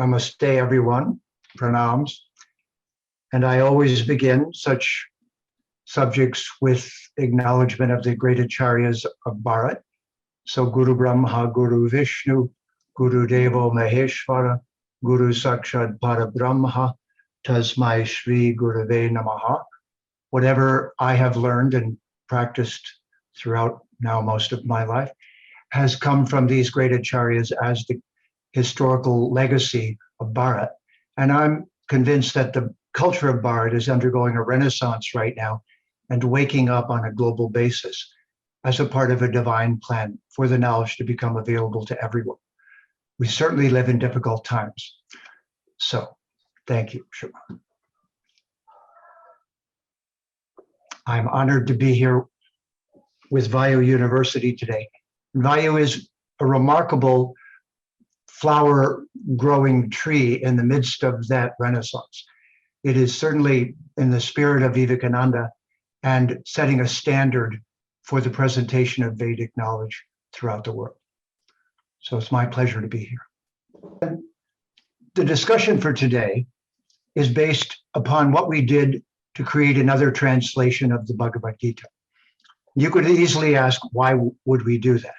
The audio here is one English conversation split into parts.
Namaste, everyone. Pranams. And I always begin such subjects with acknowledgement of the great Acharyas of Bharat. So Guru Brahma, Guru Vishnu, Guru Devo Maheshwara, Guru Sakshat Parabrahma, Tasmai Shri Gurave Namaha. Whatever I have learned and practiced throughout now most of my life has come from these great Acharyas as the historical legacy of Bharat. And I'm convinced that the culture of Bharat is undergoing a renaissance right now and waking up on a global basis as a part of a divine plan for the knowledge to become available to everyone. We certainly live in difficult times. So, thank you, Shema. I'm honored to be here with VaYU University today. VaYU is a remarkable flower-growing tree in the midst of that renaissance. It is certainly in the spirit of Vivekananda and setting a standard for the presentation of Vedic knowledge throughout the world. So it's my pleasure to be here. The discussion for today is based upon what we did to create another translation of the Bhagavad Gita. You could easily ask, why would we do that?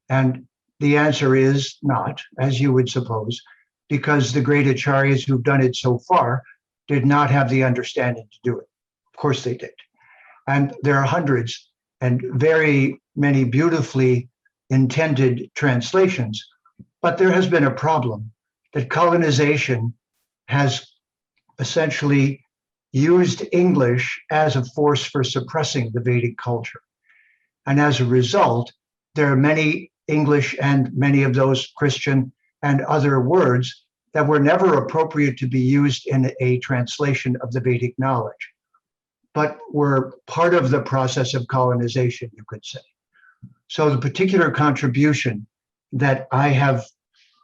And the answer is not, as you would suppose, because the great Acharyas who've done it so far did not have the understanding to do it. Of course they did. And there are hundreds and very many beautifully intended translations, but there has been a problem that colonization has essentially used English as a force for suppressing the Vedic culture. And as a result, there are many English and many of those Christian and other words that were never appropriate to be used in a translation of the Vedic knowledge, but were part of the process of colonization, you could say. So the particular contribution that I have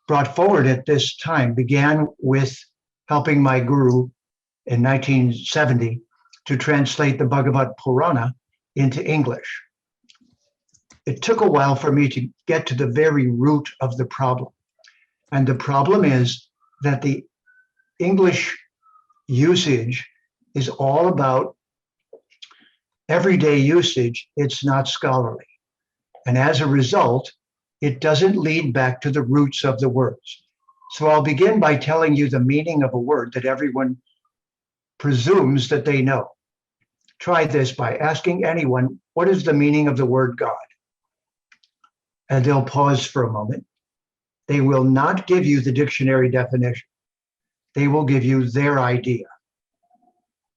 brought forward at this time began with helping my guru in 1970 to translate the Bhagavad Purana into English. It took a while for me to get to the very root of the problem. And the problem is that the English usage is all about everyday usage. It's not scholarly. And as a result, it doesn't lead back to the roots of the words. So I'll begin by telling you the meaning of a word that everyone presumes that they know. Try this by asking anyone, what is the meaning of the word God? And they'll pause for a moment. They will not give you the dictionary definition. They will give you their idea.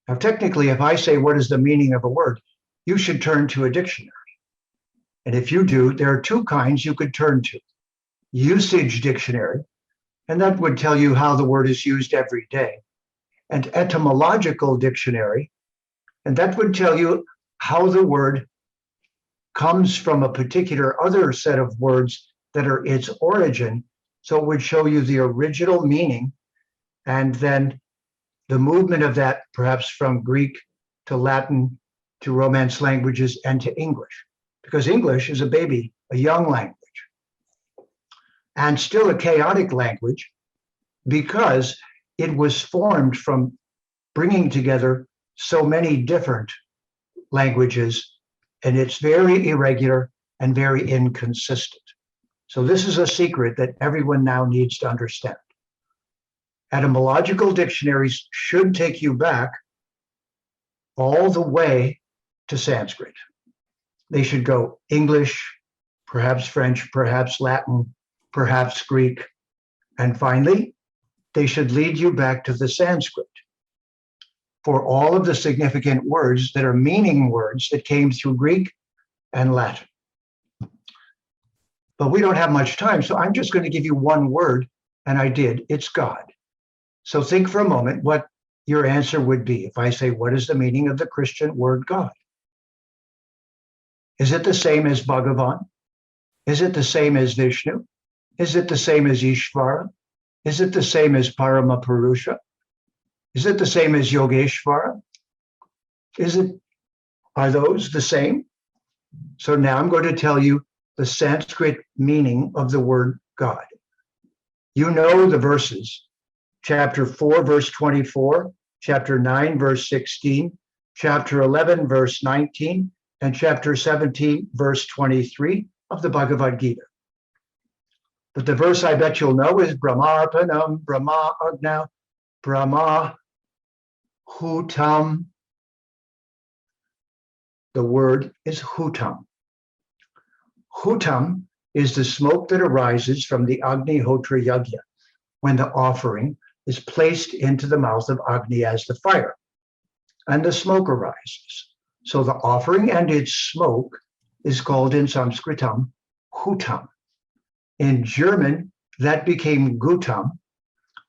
Now, technically, if I say, what is the meaning of a word? You should turn to a dictionary. And if you do, there are two kinds you could turn to. Usage dictionary, and that would tell you how the word is used every day. And etymological dictionary, and that would tell you how the word comes from a particular other set of words that are its origin. So it would show you the original meaning and then the movement of that, perhaps from Greek to Latin to Romance languages and to English, because English is a baby, a young language, and still a chaotic language because it was formed from bringing together so many different languages, and it's very irregular and very inconsistent. So this is a secret that everyone now needs to understand. Etymological dictionaries should take you back all the way to Sanskrit. They should go English, perhaps French, perhaps Latin, perhaps Greek, and finally, they should lead you back to the Sanskrit for all of the significant words that are meaning words that came through Greek and Latin. But we don't have much time, so I'm just going to give you one word, and I did. It's God. So think for a moment what your answer would be if I say, what is the meaning of the Christian word God? Is it the same as Bhagavan? Is it the same as Vishnu? Is it the same as Ishvara? Is it the same as Paramapurusha? Is it the same as Yogeshvara? Are those the same? So now I'm going to tell you the Sanskrit meaning of the word God. You know the verses, chapter 4, verse 24, chapter 9, verse 16, chapter 11, verse 19, and chapter 17, verse 23 of the Bhagavad Gita. But the verse I bet you'll know is Brahmarpanam, Brahma Agna, Brahma Hutam. The word is Hutam. Hutam is the smoke that arises from the Agnihotra Yajna when the offering is placed into the mouth of Agni as the fire, and the smoke arises. So the offering and its smoke is called in Sanskritam Hutam. In German, that became Gutam.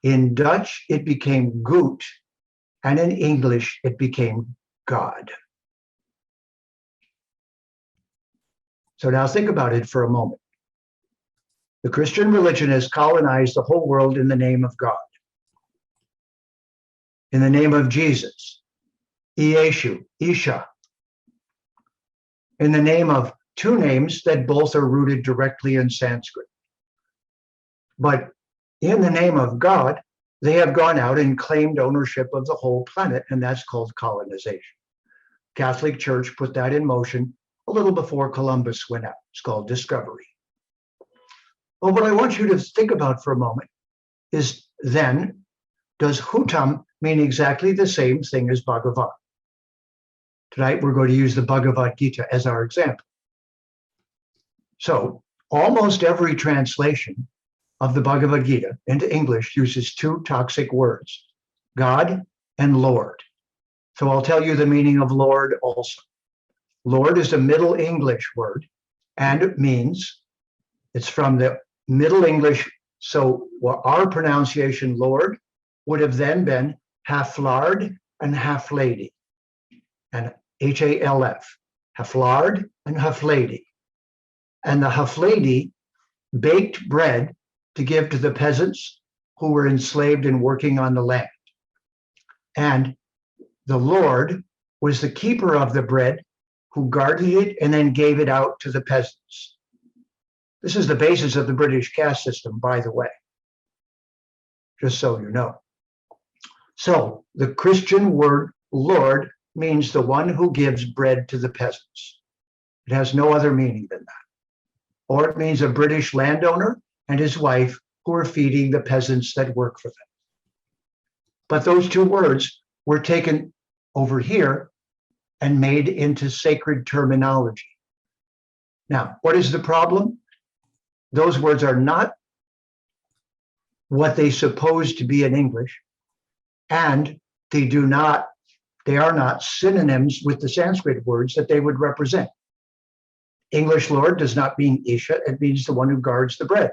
In Dutch, it became Gut. And in English, it became God. So now think about it for a moment. The Christian religion has colonized the whole world in the name of God, in the name of Jesus, Yeshu, Isha, in the name of two names that both are rooted directly in Sanskrit. But in the name of God, they have gone out and claimed ownership of the whole planet, and that's called colonization. Catholic Church put that in motion a little before Columbus went out. It's called discovery. Well, what I want you to think about for a moment is then, does Hutam mean exactly the same thing as Bhagavan? Tonight, we're going to use the Bhagavad Gita as our example. So almost every translation of the Bhagavad Gita into English uses two toxic words, God and Lord. So I'll tell you the meaning of Lord also. Lord is a Middle English word, and it means, it's from the Middle English, so our pronunciation Lord would have then been half lard and half lady, and H-A-L-F, half lard and half lady. And the half lady baked bread to give to the peasants who were enslaved and working on the land. And the Lord was the keeper of the bread who guarded it and then gave it out to the peasants. This is the basis of the British caste system, by the way, just so you know. So the Christian word Lord means the one who gives bread to the peasants. It has no other meaning than that. Or it means a British landowner and his wife who are feeding the peasants that work for them. But those two words were taken over here and made into sacred terminology. Now, what is the problem? Those words are not what they suppose to be in English, and they are not synonyms with the Sanskrit words that they would represent. English Lord does not mean Isha, it means the one who guards the bread.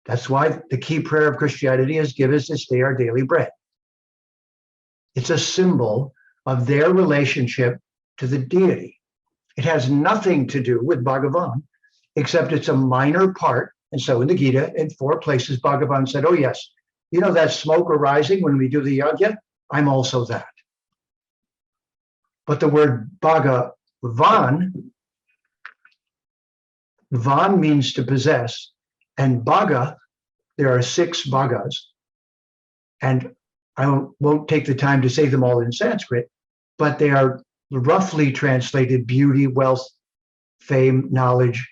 That's why the key prayer of Christianity is, give us this day our daily bread. It's a symbol of their relationship to the deity. It has nothing to do with Bhagavan, except it's a minor part. And so in the Gita, in 4 places, Bhagavan said, oh yes, you know that smoke arising when we do the yajna? I'm also that. But the word Bhagavan, Van means to possess, and Bhaga, there are 6 Bhagas, and I won't take the time to say them all in Sanskrit, but they are roughly translated beauty, wealth, fame, knowledge,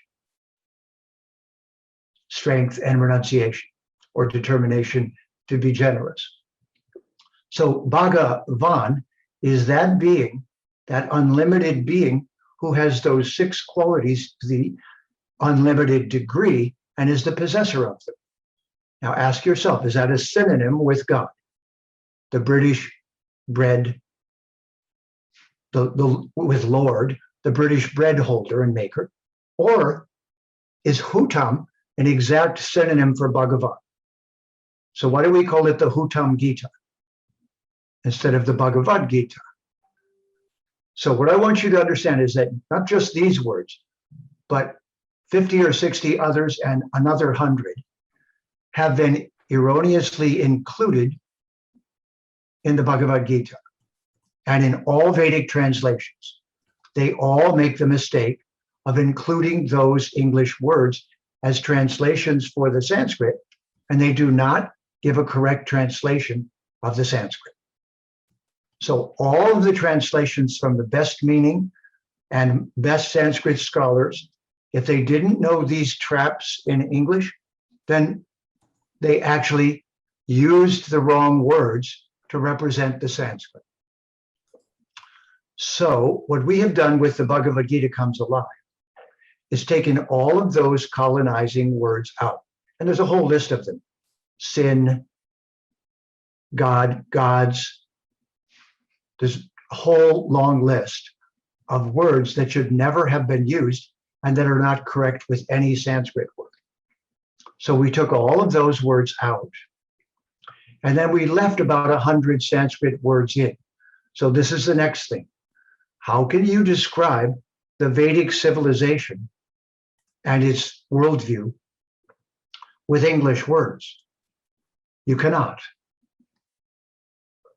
strength, and renunciation, or determination to be generous. So Bhagavan is that being, that unlimited being who has those 6 qualities to the unlimited degree and is the possessor of them. Now ask yourself, is that a synonym with God? The British bread, with Lord, the British bread holder and maker, or is Hutam an exact synonym for Bhagavan? So why do we call it the Hutam Gita instead of the Bhagavad Gita? So what I want you to understand is that not just these words, but 50 or 60 others and another 100 have been erroneously included in the Bhagavad Gita and in all Vedic translations. They all make the mistake of including those English words as translations for the Sanskrit and they do not give a correct translation of the Sanskrit. So all of the translations from the best meaning and best Sanskrit scholars, if they didn't know these traps in English, then they actually used the wrong words to represent the Sanskrit. So what we have done with the Bhagavad Gita Comes Alive is taken all of those colonizing words out. And there's a whole list of them. Sin, God, gods. There's a whole long list of words that should never have been used and that are not correct with any Sanskrit word. So we took all of those words out. And then we left about 100 Sanskrit words in. So this is the next thing. How can you describe the Vedic civilization and its worldview with English words? You cannot.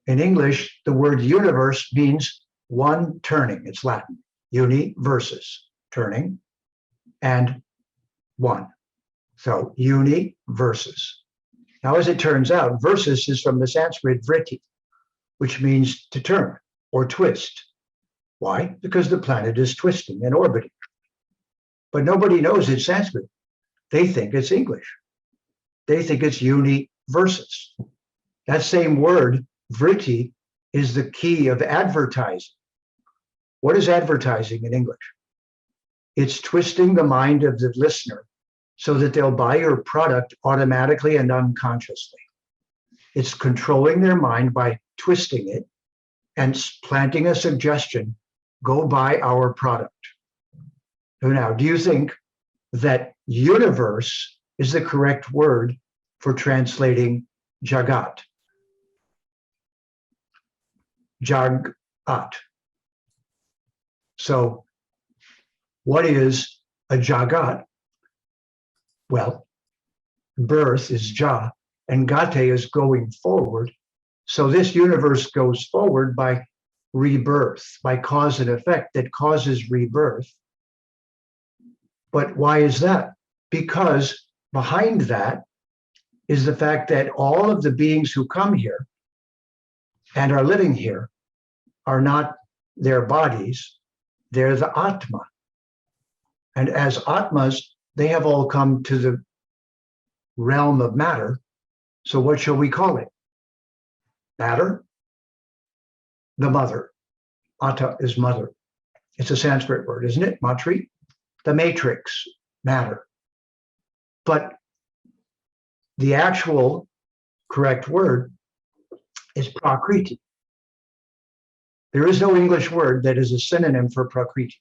In English, the word universe means one turning. It's Latin. Uni versus, turning, and one. So uni versus. Now, as it turns out, versus is from the Sanskrit vritti, which means to turn or twist. Why? Because the planet is twisting and orbiting. But nobody knows it's Sanskrit. They think it's English. They think it's uni versus. That same word, vritti, is the key of advertising. What is advertising in English? It's twisting the mind of the listener so that they'll buy your product automatically and unconsciously. It's controlling their mind by twisting it and planting a suggestion, go buy our product. Now, do you think that universe is the correct word for translating jagat? Jagat. So what is a jagat? Well, birth is ja, and gate is going forward. So this universe goes forward by rebirth, by cause and effect that causes rebirth. But why is that? Because behind that is the fact that all of the beings who come here and are living here are not their bodies, they're the Atma. And as Atmas, they have all come to the realm of matter. So what shall we call it? Matter? The mother. Ata is mother. It's a Sanskrit word, isn't it? Matri? The matrix, matter. But the actual correct word is Prakriti. There is no English word that is a synonym for Prakriti.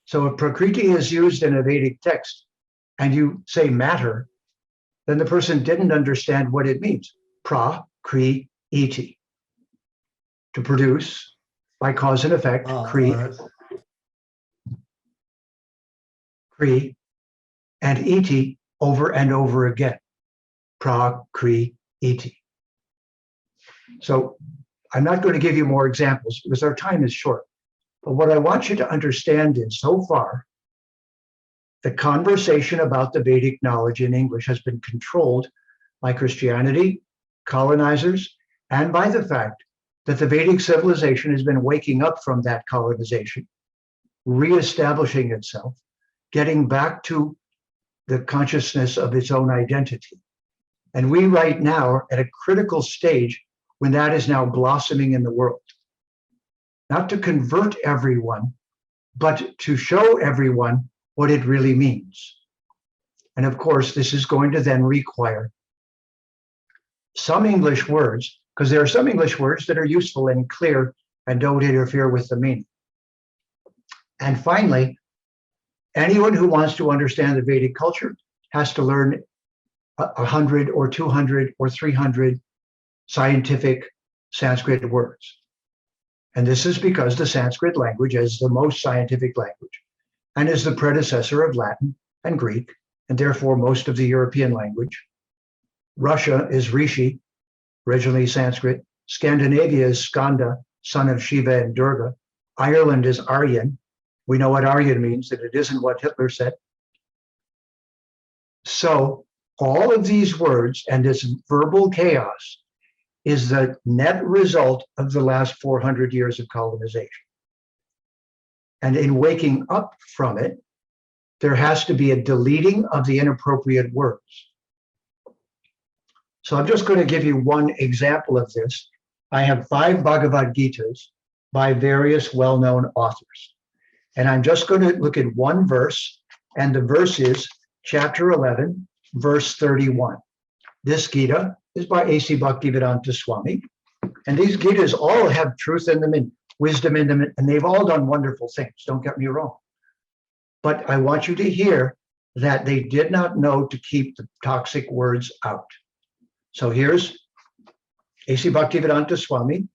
So if Prakriti is used in a Vedic text and you say matter, then the person didn't understand what it means. Prakriti. To produce by cause and effect, kri, and iti over and over again. Prakriti. So I'm not going to give you more examples because our time is short. But what I want you to understand is, so far, the conversation about the Vedic knowledge in English has been controlled by Christianity, colonizers, and by the fact that the Vedic civilization has been waking up from that colonization, reestablishing itself, getting back to the consciousness of its own identity. And we right now are at a critical stage when that is now blossoming in the world. Not to convert everyone, but to show everyone what it really means. And of course, this is going to then require some English words, because there are some English words that are useful and clear and don't interfere with the meaning. And finally, anyone who wants to understand the Vedic culture has to learn 100 or 200 or 300 scientific Sanskrit words. And this is because the Sanskrit language is the most scientific language and is the predecessor of Latin and Greek, and therefore most of the European language. Russia is Rishi, originally Sanskrit. Scandinavia is Skanda, son of Shiva and Durga. Ireland is Aryan. We know what Aryan means, that it isn't what Hitler said. So All of these words and this verbal chaos is the net result of the last 400 years of colonization. And in waking up from it, there has to be a deleting of the inappropriate words. So I'm just going to give you one example of this. I have 5 Bhagavad Gitas by various well-known authors. And I'm just going to look at one verse, and the verse is chapter 11, verse 31. This Gita is by A.C. Bhaktivedanta Swami. And these Gitas all have truth in them and wisdom in them, and they've all done wonderful things, don't get me wrong. But I want you to hear that they did not know to keep the toxic words out. So here's A.C. Bhaktivedanta Swami,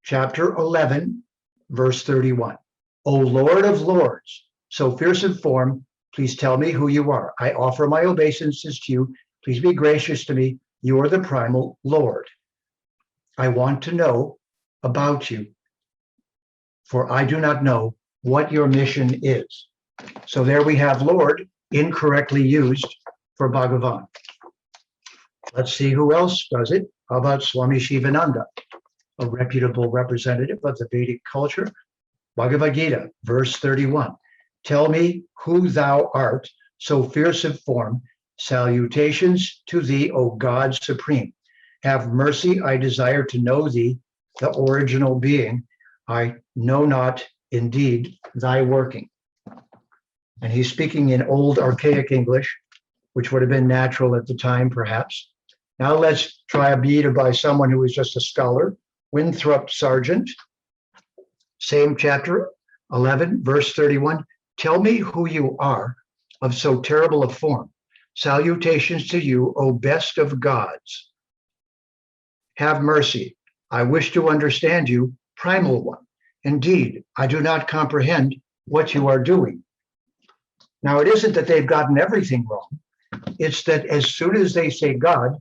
chapter 11, verse 31. O Lord of Lords, so fierce of form, please tell me who you are. I offer my obeisances to you. Please be gracious to me. You are the primal Lord. I want to know about you, for I do not know what your mission is. So there we have Lord incorrectly used for Bhagavan. Let's see who else does it. How about Swami Shivananda, a reputable representative of the Vedic culture? Bhagavad Gita, verse 31. Tell me who thou art, so fierce of form. Salutations to thee, O God supreme. Have mercy, I desire to know thee, the original being. I know not indeed thy working. And he's speaking in old archaic English, which would have been natural at the time, perhaps. Now let's try a Gita by someone who is just a scholar, Winthrop Sargent. Same chapter, 11, verse 31. Tell me who you are of so terrible a form. Salutations to you, O best of gods. Have mercy. I wish to understand you, primal one. Indeed, I do not comprehend what you are doing. Now, it isn't that they've gotten everything wrong. It's that as soon as they say God,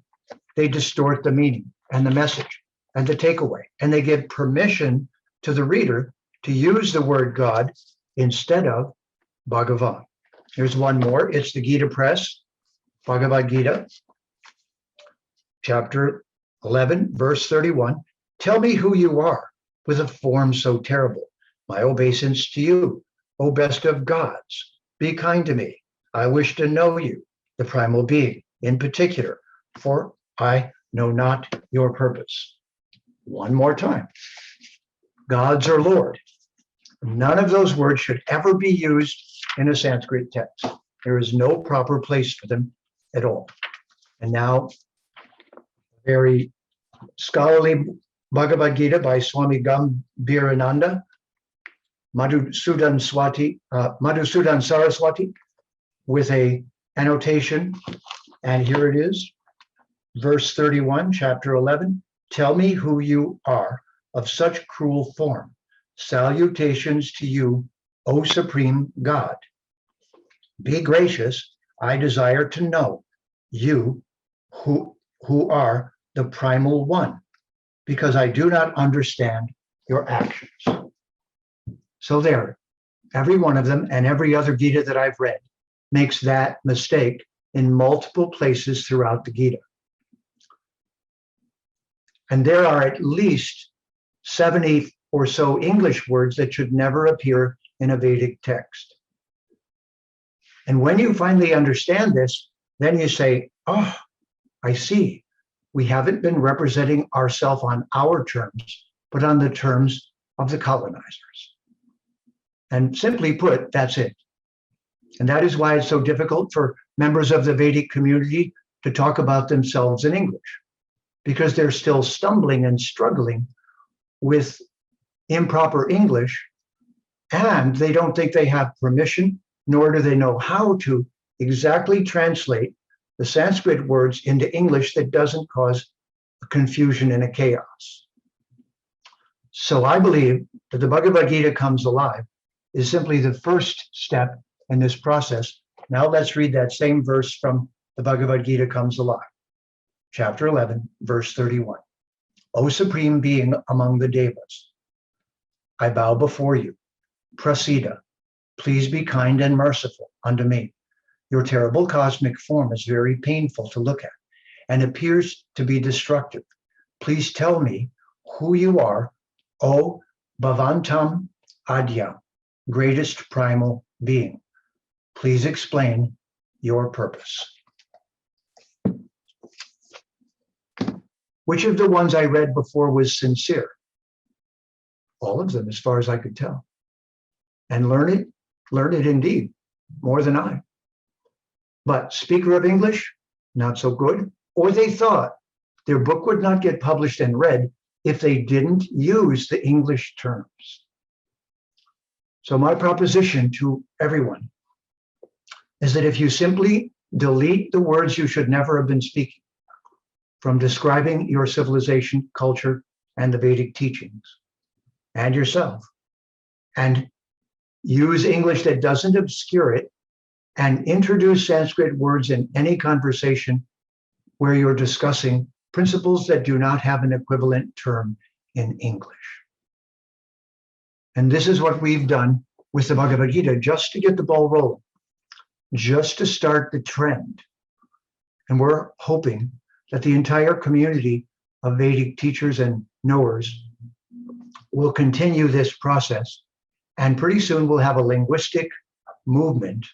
they distort the meaning and the message and the takeaway. And they give permission to the reader to use the word God instead of Bhagavan. Here's one more. It's the Gita Press, Bhagavad Gita, chapter 11, verse 31. Tell me who you are with a form so terrible. My obeisance to you, O best of gods. Be kind to me. I wish to know you, the primal being, in particular, for I know not your purpose. One more time. Gods or Lord. None of those words should ever be used in a Sanskrit text. There is no proper place for them at all. And now, very scholarly Bhagavad Gita by Swami Gambhirananda, Madhusudan Saraswati, with a annotation. And here it is, verse 31, chapter 11. Tell me who you are of such cruel form. Salutations to you, O Supreme God. Be gracious, I desire to know you who are the primal one, because I do not understand your actions. So there, every one of them and every other Gita that I've read makes that mistake in multiple places throughout the Gita. And there are at least 70 or so English words that should never appear in a Vedic text. And when you finally understand this, then you say, oh, I see. We haven't been representing ourselves on our terms, but on the terms of the colonizers. And simply put, that's it. And that is why it's so difficult for members of the Vedic community to talk about themselves in English, because they're still stumbling and struggling with improper English, and they don't think they have permission, nor do they know how to exactly translate the Sanskrit words into English that doesn't cause a confusion and a chaos. So I believe that the Bhagavad Gita comes alive is simply the first step in this process. Now let's read that same verse from the Bhagavad Gita comes alive. Chapter 11, verse 31. O Supreme Being among the Devas, I bow before you. Prasida, please be kind and merciful unto me. Your terrible cosmic form is very painful to look at and appears to be destructive. Please tell me who you are, O Bhavantam Adya, greatest primal being. Please explain your purpose. Which of the ones I read before was sincere? All of them, as far as I could tell. And learn it indeed, more than I. But speaker of English, not so good. Or they thought their book would not get published and read if they didn't use the English terms. So my proposition to everyone is that if you simply delete the words you should never have been speaking from describing your civilization, culture, and the Vedic teachings, and yourself, and use English that doesn't obscure it, and introduce Sanskrit words in any conversation where you're discussing principles that do not have an equivalent term in English. And this is what we've done with the Bhagavad Gita, just to get the ball rolling, just to start the trend. And we're hoping that the entire community of Vedic teachers and knowers will continue this process. And pretty soon we'll have a linguistic movement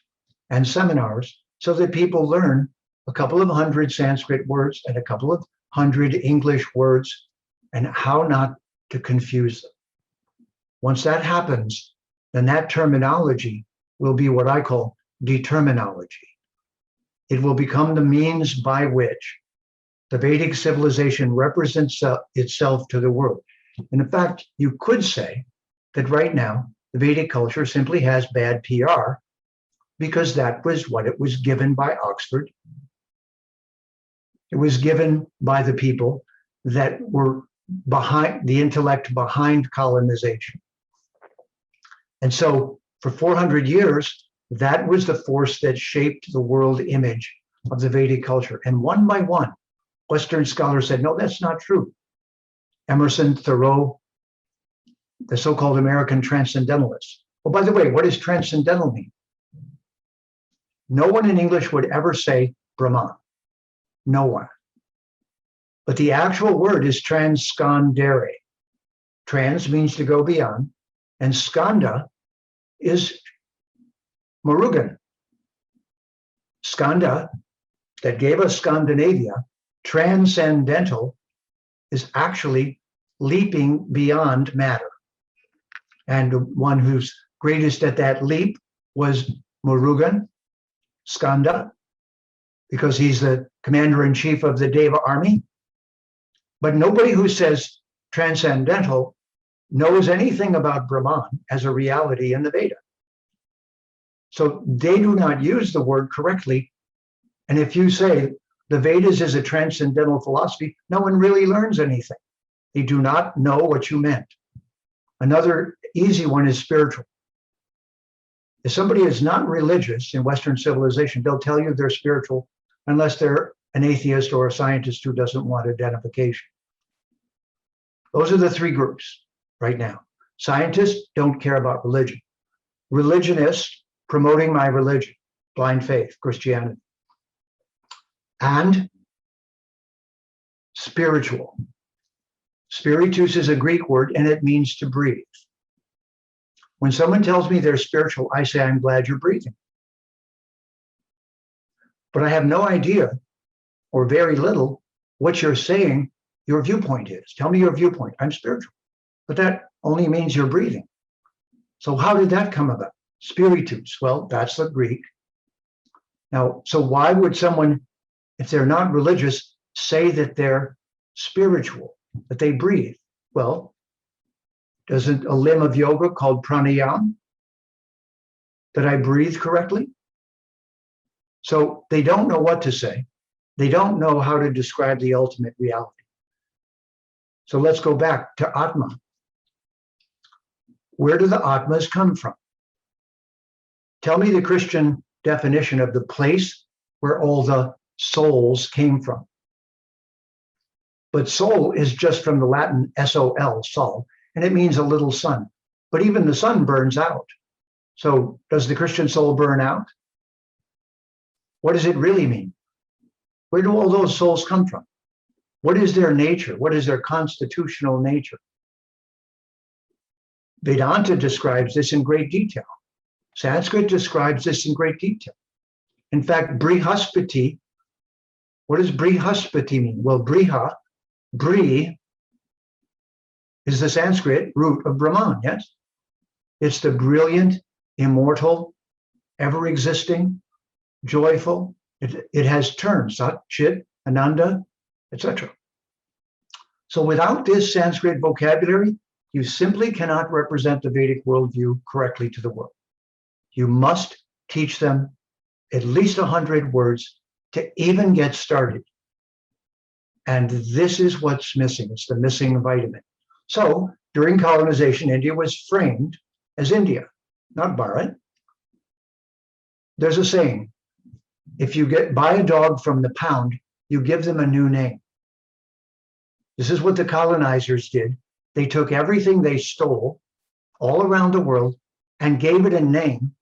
and seminars so that people learn a couple of hundred Sanskrit words and a couple of hundred English words and how not to confuse them. Once that happens, then that terminology will be what I call determinology. It will become the means by which the Vedic civilization represents itself to the world. And in fact, you could say that right now, the Vedic culture simply has bad PR because that was what it was given by Oxford. It was given by the people that were behind the intellect behind colonization. And so for 400 years, that was the force that shaped the world image of the Vedic culture. And one by one, Western scholars said, no, that's not true. Emerson, Thoreau, the so-called American transcendentalists. Oh, by the way, what does transcendental mean? No one in English would ever say Brahman. No one. But the actual word is transcendere. Trans means to go beyond, and skanda is Murugan. Skanda, that gave us Scandinavia, transcendental is actually leaping beyond matter. And the one who's greatest at that leap was Murugan, Skanda, because he's the commander-in-chief of the Deva army. But nobody who says transcendental knows anything about Brahman as a reality in the Veda. So they do not use the word correctly. And if you say the Vedas is a transcendental philosophy, no one really learns anything. They do not know what you meant. Another easy one is spiritual. If somebody is not religious in Western civilization, they'll tell you they're spiritual unless they're an atheist or a scientist who doesn't want identification. Those are the three groups right now. Scientists don't care about religion. Religionists promoting my religion, blind faith, Christianity. And spiritual. Spiritus is a Greek word and it means to breathe. When someone tells me they're spiritual, I say, I'm glad you're breathing. But I have no idea, or very little, what you're saying your viewpoint is. Tell me your viewpoint. I'm spiritual. But that only means you're breathing. So how did that come about? Spiritus, well, that's the Greek. Now, so why would someone, if they're not religious, say that they're spiritual, that they breathe? Well, doesn't a limb of yoga called pranayama, that I breathe correctly? So they don't know what to say. They don't know how to describe the ultimate reality. So let's go back to Atma. Where do the Atmas come from? Tell me the Christian definition of the place where all the souls came from. But soul is just from the Latin S-O-L, sol, and it means a little sun. But even the sun burns out. So does the Christian soul burn out? What does it really mean? Where do all those souls come from? What is their nature? What is their constitutional nature? Vedanta describes this in great detail. Sanskrit describes this in great detail. In fact, Brihaspati, what does Brihaspati mean? Well, Bri is the Sanskrit root of Brahman, yes? It's the brilliant, immortal, ever-existing, joyful. It has terms, Sat, Chit, Ananda, etc. So without this Sanskrit vocabulary, you simply cannot represent the Vedic worldview correctly to the world. You must teach them at least 100 words to even get started. And this is what's missing. It's the missing vitamin. So during colonization, India was framed as India, not Bharat. There's a saying, if you buy a dog from the pound, you give them a new name. This is what the colonizers did. They took everything they stole all around the world and gave it a name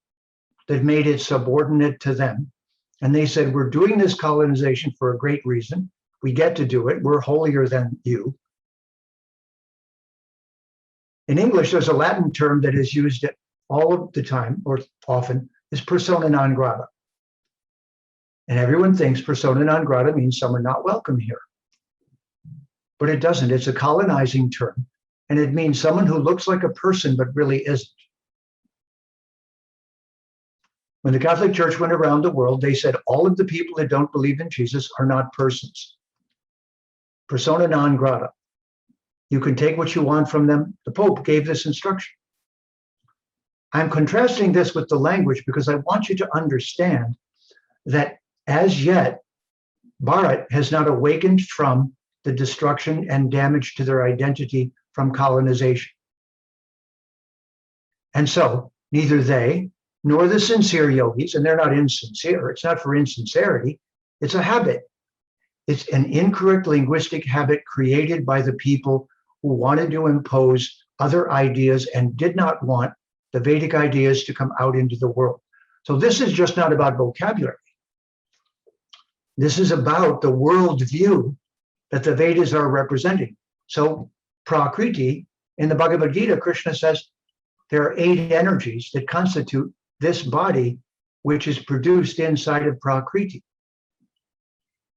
that made it subordinate to them. And they said, we're doing this colonization for a great reason. We get to do it. We're holier than you. In English, there's a Latin term that is used all of the time, or often, is persona non grata. And everyone thinks persona non grata means someone not welcome here. But it doesn't. It's a colonizing term. And it means someone who looks like a person but really isn't. When the Catholic Church went around the world, they said all of the people that don't believe in Jesus are not persons. Persona non grata. You can take what you want from them. The Pope gave this instruction. I'm contrasting this with the language because I want you to understand that as yet, Bharat has not awakened from the destruction and damage to their identity from colonization. And so neither they nor the sincere yogis, and they're not insincere, it's not for insincerity, it's a habit. It's an incorrect linguistic habit created by the people who wanted to impose other ideas and did not want the Vedic ideas to come out into the world. So this is just not about vocabulary. This is about the worldview that the Vedas are representing. So Prakriti, in the Bhagavad Gita, Krishna says there are 8 energies that constitute this body, which is produced inside of Prakriti.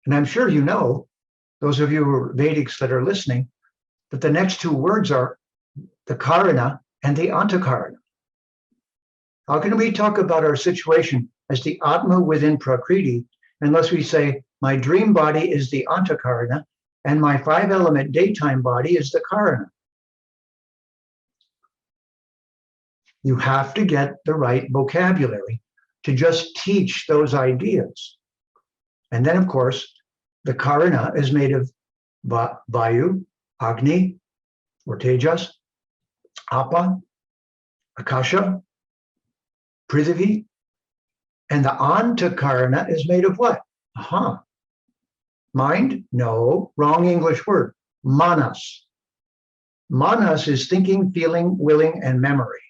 And I'm sure you know, those of you who are Vedics that are listening, that the next 2 words are the karana and the antakarana. How can we talk about our situation as the Atma within Prakriti unless we say, my dream body is the antakarana and my 5-element daytime body is the karana? You have to get the right vocabulary to just teach those ideas. And then, of course, the karana is made of VaYU, Agni, or Tejas, Apa, Akasha, Prithvi, and the antakarana is made of what? Mind? No, wrong English word. Manas. Manas is thinking, feeling, willing, and memory.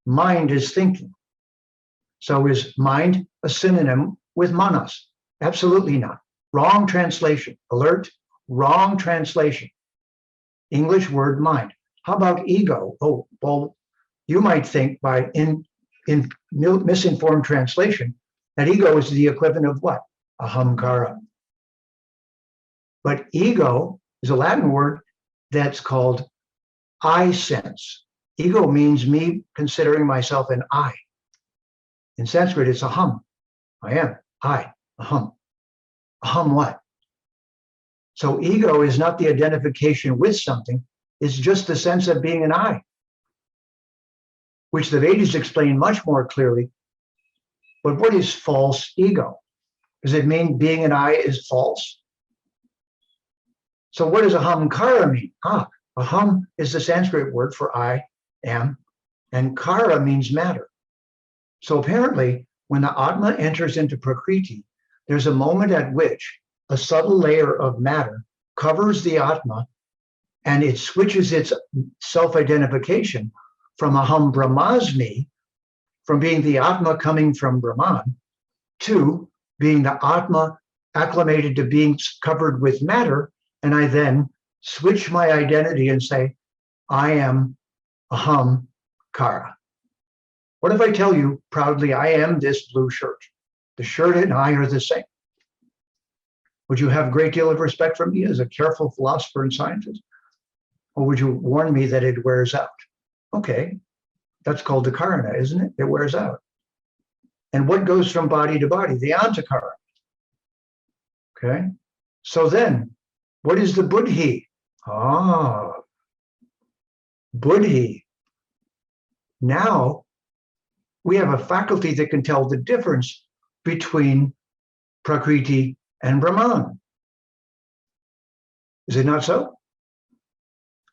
Mind is thinking. So is mind a synonym with manas? Absolutely not. Wrong translation. Alert, wrong translation. English word mind. How about ego? Oh, well, you might think by in misinformed translation that ego is the equivalent of what? Ahamkara. But ego is a Latin word that's called I sense. Ego means me considering myself an I. In Sanskrit, it's aham. I am. I. Aham. Aham what? So ego is not the identification with something. It's just the sense of being an I, which the Vedas explain much more clearly. But what is false ego? Does it mean being an I is false? So what does ahamkara mean? Aham is the Sanskrit word for I am, and kara means matter. So apparently, when the Atma enters into Prakriti, there's a moment at which a subtle layer of matter covers the Atma, and it switches its self-identification from aham brahmasmi, from being the Atma coming from Brahman, to being the Atma acclimated to being covered with matter, and I then switch my identity and say, I am Aham Kara. What if I tell you proudly, I am this blue shirt? The shirt and I are the same. Would you have a great deal of respect for me as a careful philosopher and scientist? Or would you warn me that it wears out? Okay, that's called the karana, isn't it? It wears out. And what goes from body to body? The antakara. Okay, so then, what is the buddhi? Buddhi. Now, we have a faculty that can tell the difference between Prakriti and Brahman. Is it not so?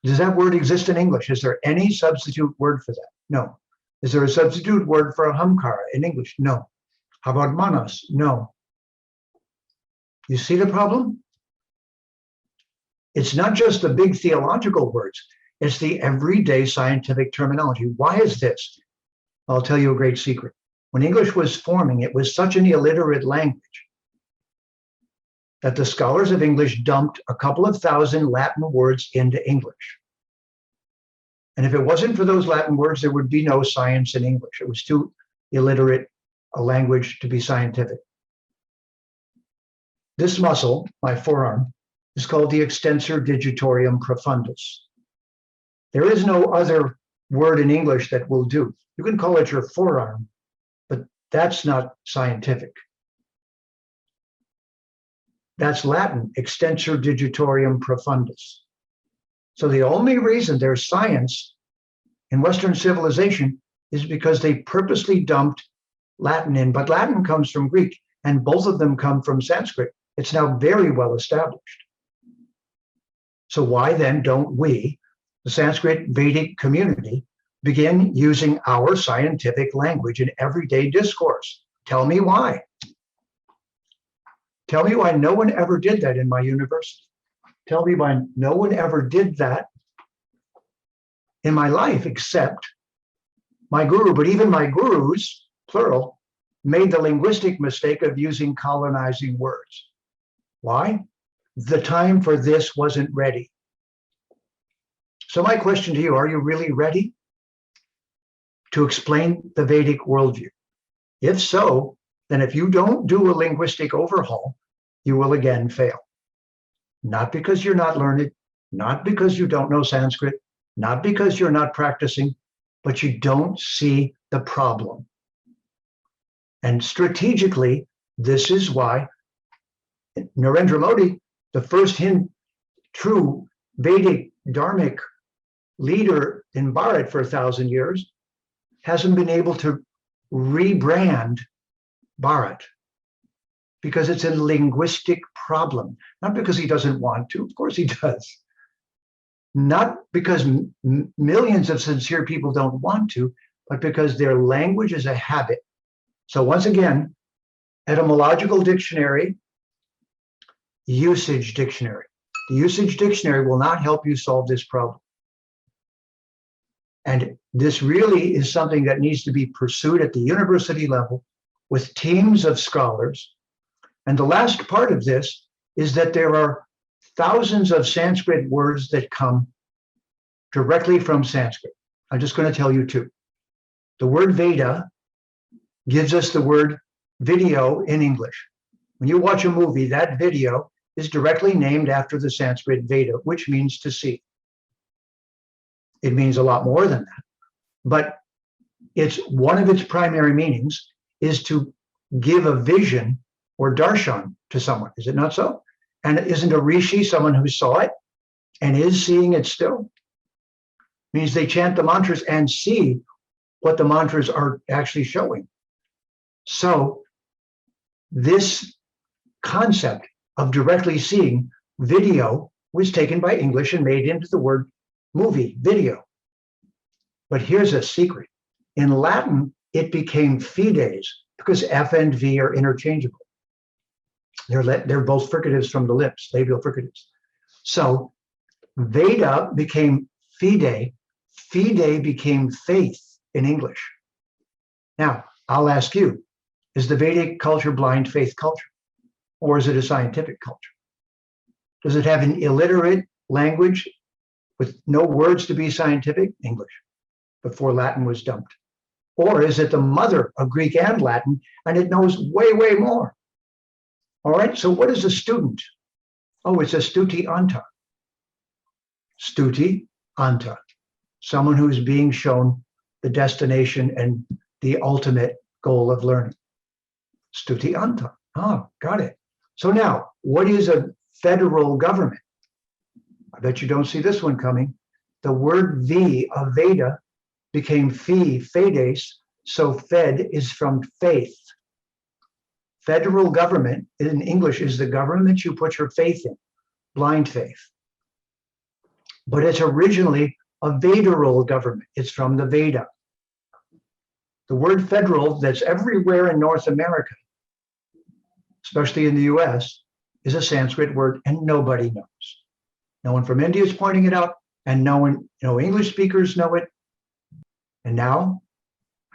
Does that word exist in English? Is there any substitute word for that? No. Is there a substitute word for ahamkara in English? No. How about manas? No. You see the problem? It's not just the big theological words. It's the everyday scientific terminology. Why is this? I'll tell you a great secret. When English was forming, it was such an illiterate language that the scholars of English dumped a couple of thousand Latin words into English. And if it wasn't for those Latin words, there would be no science in English. It was too illiterate a language to be scientific. This muscle, my forearm, is called the extensor digitorum profundus. There is no other word in English that will do. You can call it your forearm, but that's not scientific. That's Latin, extensor digitorum profundus. So the only reason there's science in Western civilization is because they purposely dumped Latin in, but Latin comes from Greek, and both of them come from Sanskrit. It's now very well established. So why then don't we, the Sanskrit Vedic community, begin using our scientific language in everyday discourse? Tell me why. Tell me why no one ever did that in my university. Tell me why no one ever did that in my life except my guru. But even my gurus, plural, made the linguistic mistake of using colonizing words. Why? The time for this wasn't ready. So my question to you, are you really ready to explain the Vedic worldview? If so, then if you don't do a linguistic overhaul, you will again fail. Not because you're not learned, not because you don't know Sanskrit, not because you're not practicing, but you don't see the problem. And strategically, this is why Narendra Modi, the first true Vedic Dharmic leader in Bharat for 1,000 years, hasn't been able to rebrand Bharat because it's a linguistic problem. Not because he doesn't want to, of course he does. Not because millions of sincere people don't want to, but because their language is a habit. So once again, etymological dictionary, usage dictionary. The usage dictionary will not help you solve this problem. And this really is something that needs to be pursued at the university level with teams of scholars. And the last part of this is that there are thousands of Sanskrit words that come directly from Sanskrit. I'm just going to tell you two. The word Veda gives us the word video in English. When you watch a movie, that video is directly named after the Sanskrit Veda, which means to see. It means a lot more than that. But it's one of its primary meanings is to give a vision or darshan to someone. Is it not so? And isn't a rishi someone who saw it and is seeing it still? Means they chant the mantras and see what the mantras are actually showing. So this concept of directly seeing video was taken by English and made into the word movie, video. But here's a secret. In Latin, it became fides because F and V are interchangeable. They're both fricatives from the lips, labial fricatives. So Veda became fide, fide became faith in English. Now, I'll ask you, Is the Vedic culture blind faith culture? Or is it a scientific culture? Does it have an illiterate language with no words to be scientific? English, before Latin was dumped. Or is it the mother of Greek and Latin, and it knows way, way more? All right, so what is a student? Oh, it's a stuti anta. Stuti anta, someone who is being shown the destination and the ultimate goal of learning. Stuti anta. Oh, got it. So now, what is a federal government? I bet you don't see this one coming. The word V of Veda became phi, fides, so fed is from faith. Federal government in English is the government you put your faith in, blind faith. But it's originally a Vedaral government. It's from the Veda. The word federal that's everywhere in North America, especially in the US, is a Sanskrit word and nobody knows. No one from India is pointing it out, and no English speakers know it. And now,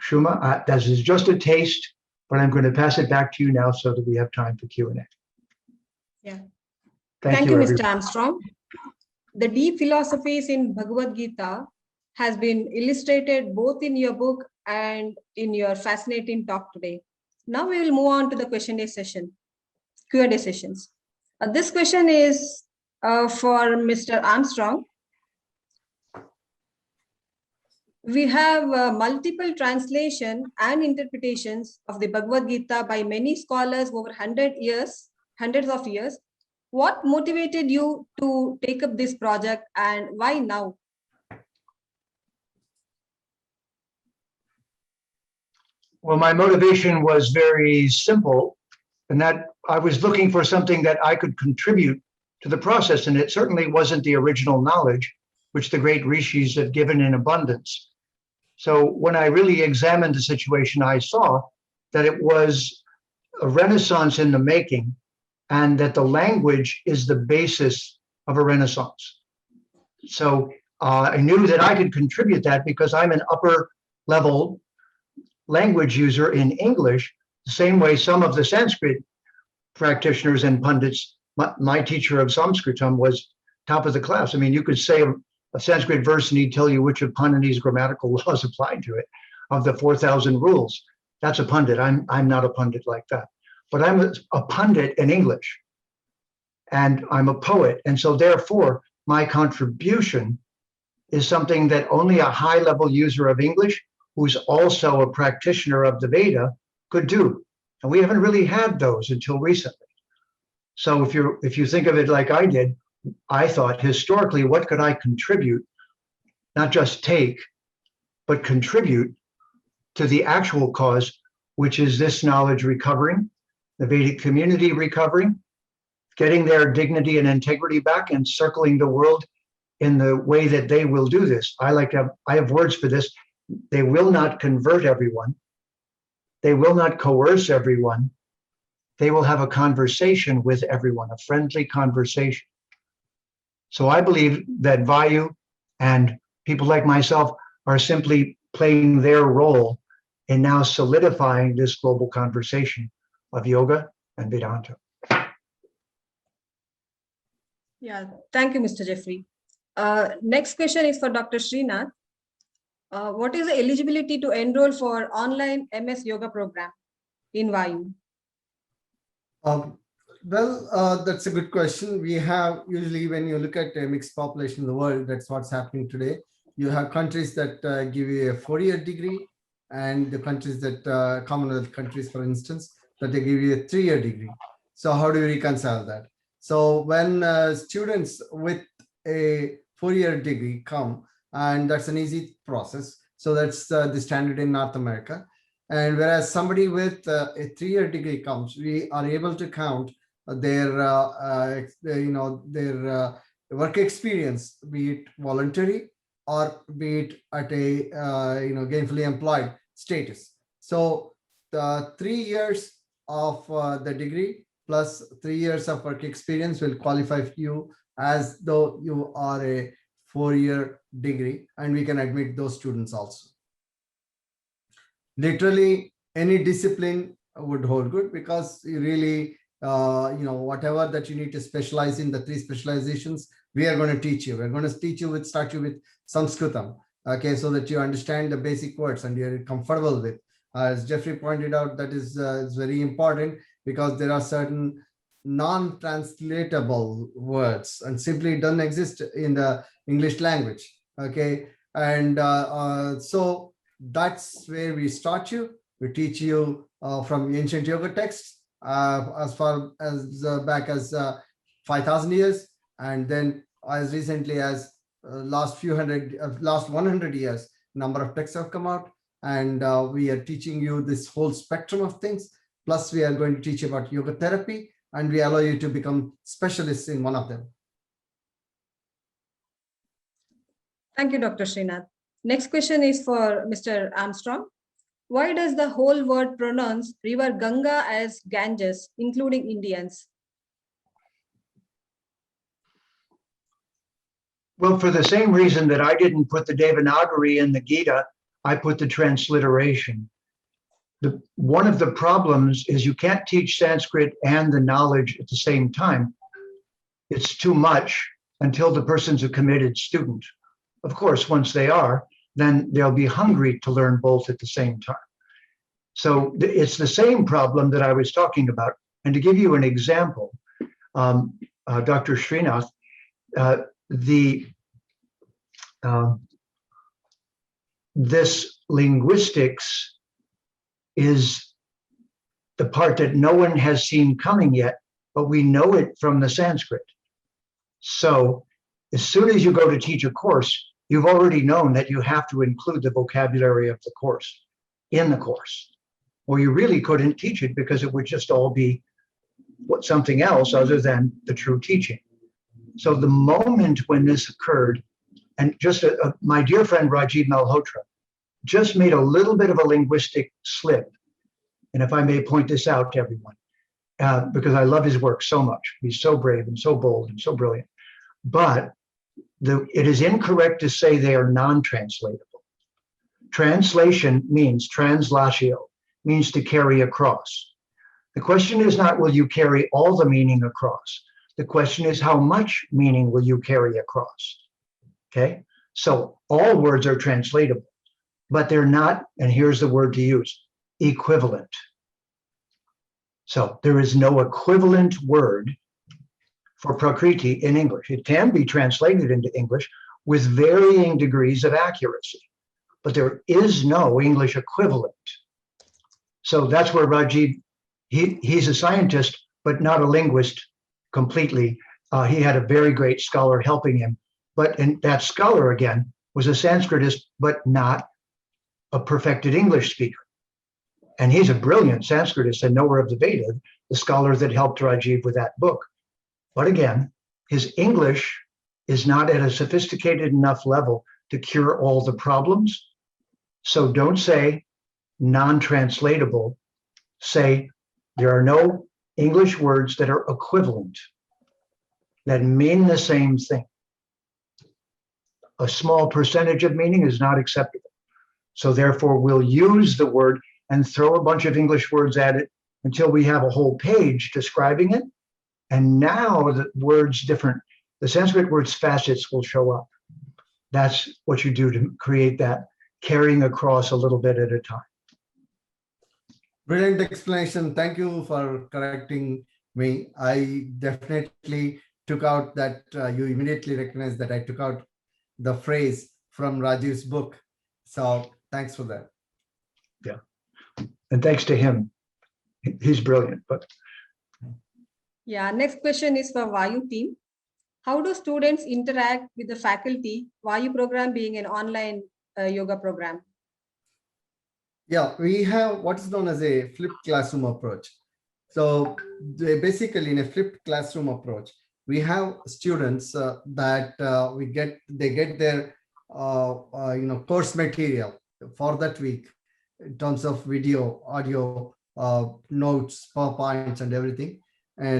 Shuma, this is just a taste, but I'm going to pass it back to you now so that we have time for Q&A. Yeah. Thank you, Mr. everyone. Armstrong. The deep philosophies in Bhagavad Gita has been illustrated both in your book and in your fascinating talk today. Now we will move on to the Q&A sessions. This question is for Mr. Armstrong. We have multiple translation and interpretations of the Bhagavad Gita by many scholars over hundreds of years. What motivated you to take up this project, and why now? Well, my motivation was very simple, and that I was looking for something that I could contribute to the process, and it certainly wasn't the original knowledge which the great rishis have given in abundance. So when I really examined the situation, I saw that it was a renaissance in the making, and that the language is the basis of a renaissance. So I knew that I could contribute that because I'm an upper level language user in English, the same way some of the Sanskrit practitioners and pundits, my teacher of Sanskritam was top of the class. I mean, you could say a Sanskrit verse and he'd tell you which of Panini's grammatical laws applied to it, of the 4,000 rules. That's a pundit. I'm not a pundit like that. But I'm a pundit in English, and I'm a poet. And so therefore, my contribution is something that only a high-level user of English, who's also a practitioner of the Veda, could do. And we haven't really had those until recently. So if you think of it like I did, I thought historically, what could I contribute, not just take, but contribute to the actual cause, which is this knowledge recovering, the Vedic community recovering, getting their dignity and integrity back, and circling the world in the way that they will do this. I have words for this. They will not convert everyone. They will not coerce everyone. They will have a conversation with everyone, a friendly conversation. So I believe that VaYU and people like myself are simply playing their role in now solidifying this global conversation of yoga and Vedanta. Yeah, thank you, Mr. Jeffrey. Next question is for Dr. Srinath. What is the eligibility to enroll for online MS Yoga program in VaYU? That's a good question. We have usually, when you look at a mixed population in the world, that's what's happening today. You have countries that give you a 4-year degree, and the countries that, Commonwealth countries, for instance, that they give you a 3-year degree. So how do we reconcile that? So when students with a 4-year degree come, and that's an easy process. So that's the standard in North America. And whereas somebody with a 3-year degree comes, we are able to count their work experience, be it voluntary or be it at a gainfully employed status. So the 3 years of the degree plus 3 years of work experience will qualify you as though you are a 4-year degree, and we can admit those students also. Literally any discipline would hold good, because you really, whatever that you need to specialize in, the 3 specializations, we are going to teach you. We're going to teach you start you with Sanskritam, okay, so that you understand the basic words and you're comfortable with. As Jeffrey pointed out, that is very important, because there are certain non-translatable words and simply don't exist in the English language, okay? And so that's where we start you. We teach you from ancient yoga texts as far as back as 5,000 years, and then as recently as last 100 years, number of texts have come out, and we are teaching you this whole spectrum of things. Plus, we are going to teach you about yoga therapy, and we allow you to become specialists in one of them. Thank you, Dr. Srinath. Next question is for Mr. Armstrong. Why does the whole world pronounce river Ganga as Ganges, including Indians? Well, for the same reason that I didn't put the Devanagari in the Gita, I put the transliteration. One of the problems is you can't teach Sanskrit and the knowledge at the same time. It's too much until the person's a committed student. Of course, once they are, then they'll be hungry to learn both at the same time. So it's the same problem that I was talking about. And to give you an example, Dr. Srinath, this linguistics is the part that no one has seen coming yet, but we know it from the Sanskrit. So as soon as you go to teach a course, you've already known that you have to include the vocabulary of the course in the course, or you really couldn't teach it, because it would just all be something else other than the true teaching. So the moment when this occurred, and just my dear friend Rajiv Malhotra just made a little bit of a linguistic slip. And if I may point this out to everyone, because I love his work so much. He's so brave and so bold and so brilliant. But it is incorrect to say they are non-translatable. Translation means translatio, means to carry across. The question is not, will you carry all the meaning across? The question is, how much meaning will you carry across? Okay, so all words are translatable, but they're not, and here's the word to use, equivalent. So there is no equivalent word for Prakriti in English. It can be translated into English with varying degrees of accuracy, but there is no English equivalent. So that's where Rajiv, he's a scientist, but not a linguist completely. He had a very great scholar helping him, but that scholar, again, was a Sanskritist, but not a perfected English speaker. And he's a brilliant Sanskritist and knower of the Veda, the scholar that helped Rajiv with that book. But again, his English is not at a sophisticated enough level to cure all the problems. So don't say non-translatable. Say there are no English words that are equivalent, that mean the same thing. A small percentage of meaning is not acceptable. So therefore, we'll use the word and throw a bunch of English words at it until we have a whole page describing it. And now the words different, the Sanskrit words facets will show up. That's what you do to create that carrying across a little bit at a time. Brilliant explanation. Thank you for correcting me. I definitely took out that, you immediately recognized that I took out the phrase from Rajiv's book. So thanks for that. Yeah. And thanks to him. He's brilliant. But Yeah, next question is for VaYU team. How do students interact with the faculty, VaYU program being an online yoga program? Yeah, we have what is known as a flipped classroom approach. So basically in a flipped classroom approach, we have students that they get their course material for that week in terms of video, audio, notes, PowerPoints and everything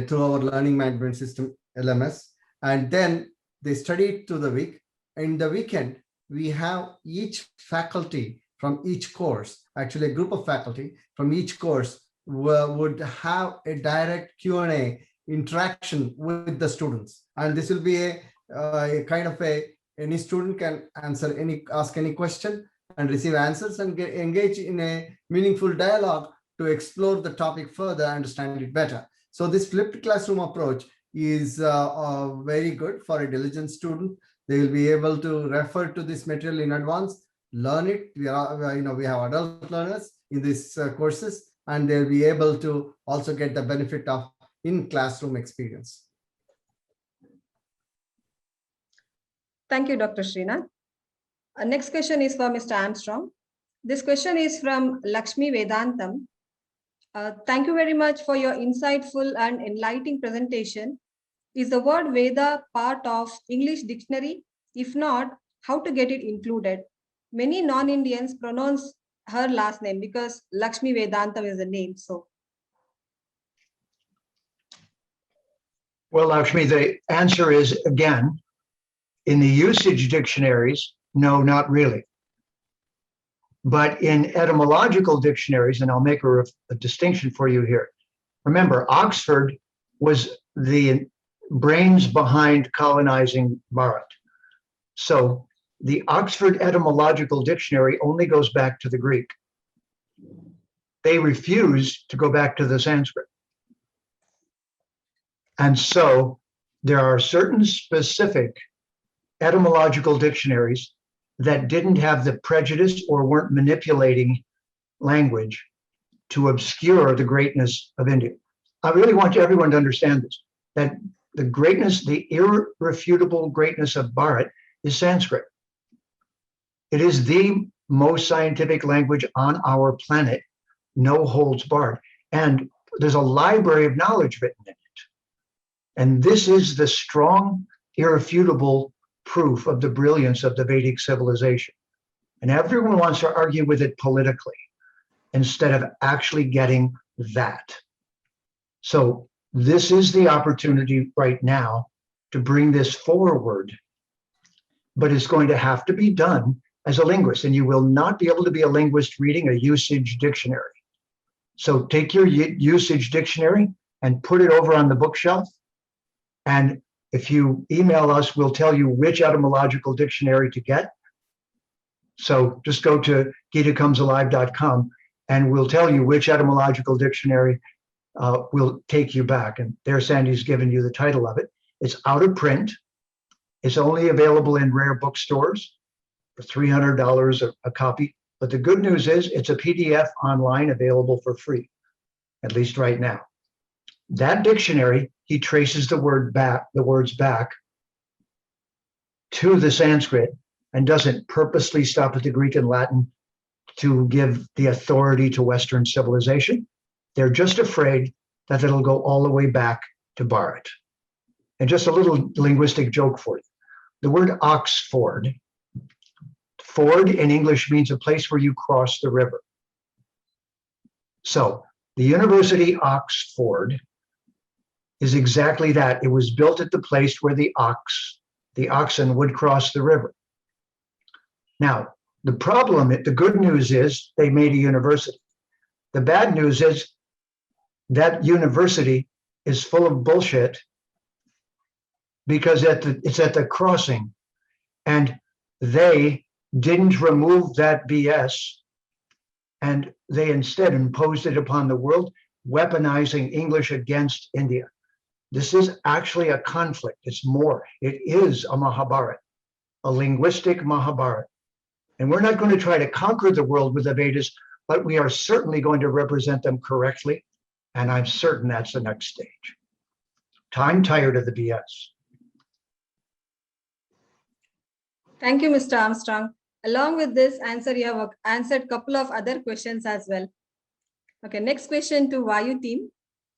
through our learning management system, LMS. And then they study it through the week. In the weekend, we have each faculty from each course, actually a group of faculty from each course would have a direct Q&A interaction with the students. And this will be a kind of any student can ask any question and receive answers and engage in a meaningful dialogue to explore the topic further, understand it better. So this flipped classroom approach is very good for a diligent student. They will be able to refer to this material in advance, learn it. We have adult learners in these courses, and they'll be able to also get the benefit of in-classroom experience. Thank you, Dr. Srinath. Next question is for Mr. Armstrong. This question is from Lakshmi Vedantam. Thank you very much for your insightful and enlightening presentation. Is the word Veda part of English dictionary? If not, how to get it included? Many non-Indians pronounce her last name because Lakshmi Vedantam is the name. So, Well, Lakshmi, the answer is, again, in the usage dictionaries, no, not really. But in etymological dictionaries, and I'll make a distinction for you here. Remember, Oxford was the brains behind colonizing Bharat. So the Oxford Etymological Dictionary only goes back to the Greek. They refuse to go back to the Sanskrit. And so there are certain specific etymological dictionaries that didn't have the prejudice or weren't manipulating language to obscure the greatness of India. I really want everyone to understand this, that the greatness, the irrefutable greatness of Bharat is Sanskrit. It is the most scientific language on our planet, no holds barred. And there's a library of knowledge written in it. And this is the strong, irrefutable proof of the brilliance of the Vedic civilization. And everyone wants to argue with it politically instead of actually getting that. So this is the opportunity right now to bring this forward, but it's going to have to be done as a linguist, and you will not be able to be a linguist reading a usage dictionary. So take your usage dictionary and put it over on the bookshelf. And if you email us, we'll tell you which etymological dictionary to get. So just go to gitacomes alive.com and we'll tell you which etymological dictionary will take you back. And there Sandy's given you the title of it. It's out of print. It's only available in rare bookstores for $300 a copy. But the good news is it's a PDF online available for free, at least right now. That dictionary, he traces the words back to the Sanskrit and doesn't purposely stop at the Greek and Latin to give the authority to Western civilization. They're just afraid that it'll go all the way back to Bharat. And just a little linguistic joke for you. The word Oxford, ford in English means a place where you cross the river. So the University Oxford is exactly that. It was built at the place where the oxen would cross the river. Now, the good news is they made a university. The bad news is that university is full of bullshit because it's at the crossing, and they didn't remove that BS, and they instead imposed it upon the world, weaponizing English against India. This is actually a conflict. It's more. It is a Mahabharat, a linguistic Mahabharat. And we're not going to try to conquer the world with the Vedas, but we are certainly going to represent them correctly. And I'm certain that's the next stage. I'm tired of the BS. thank you, Mr. Armstrong. Along with this answer, you have answered a couple of other questions as well. Okay, next question to VaYU team.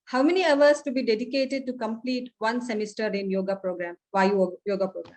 How many hours to be dedicated to complete one semester in yoga program, VaYU yoga program?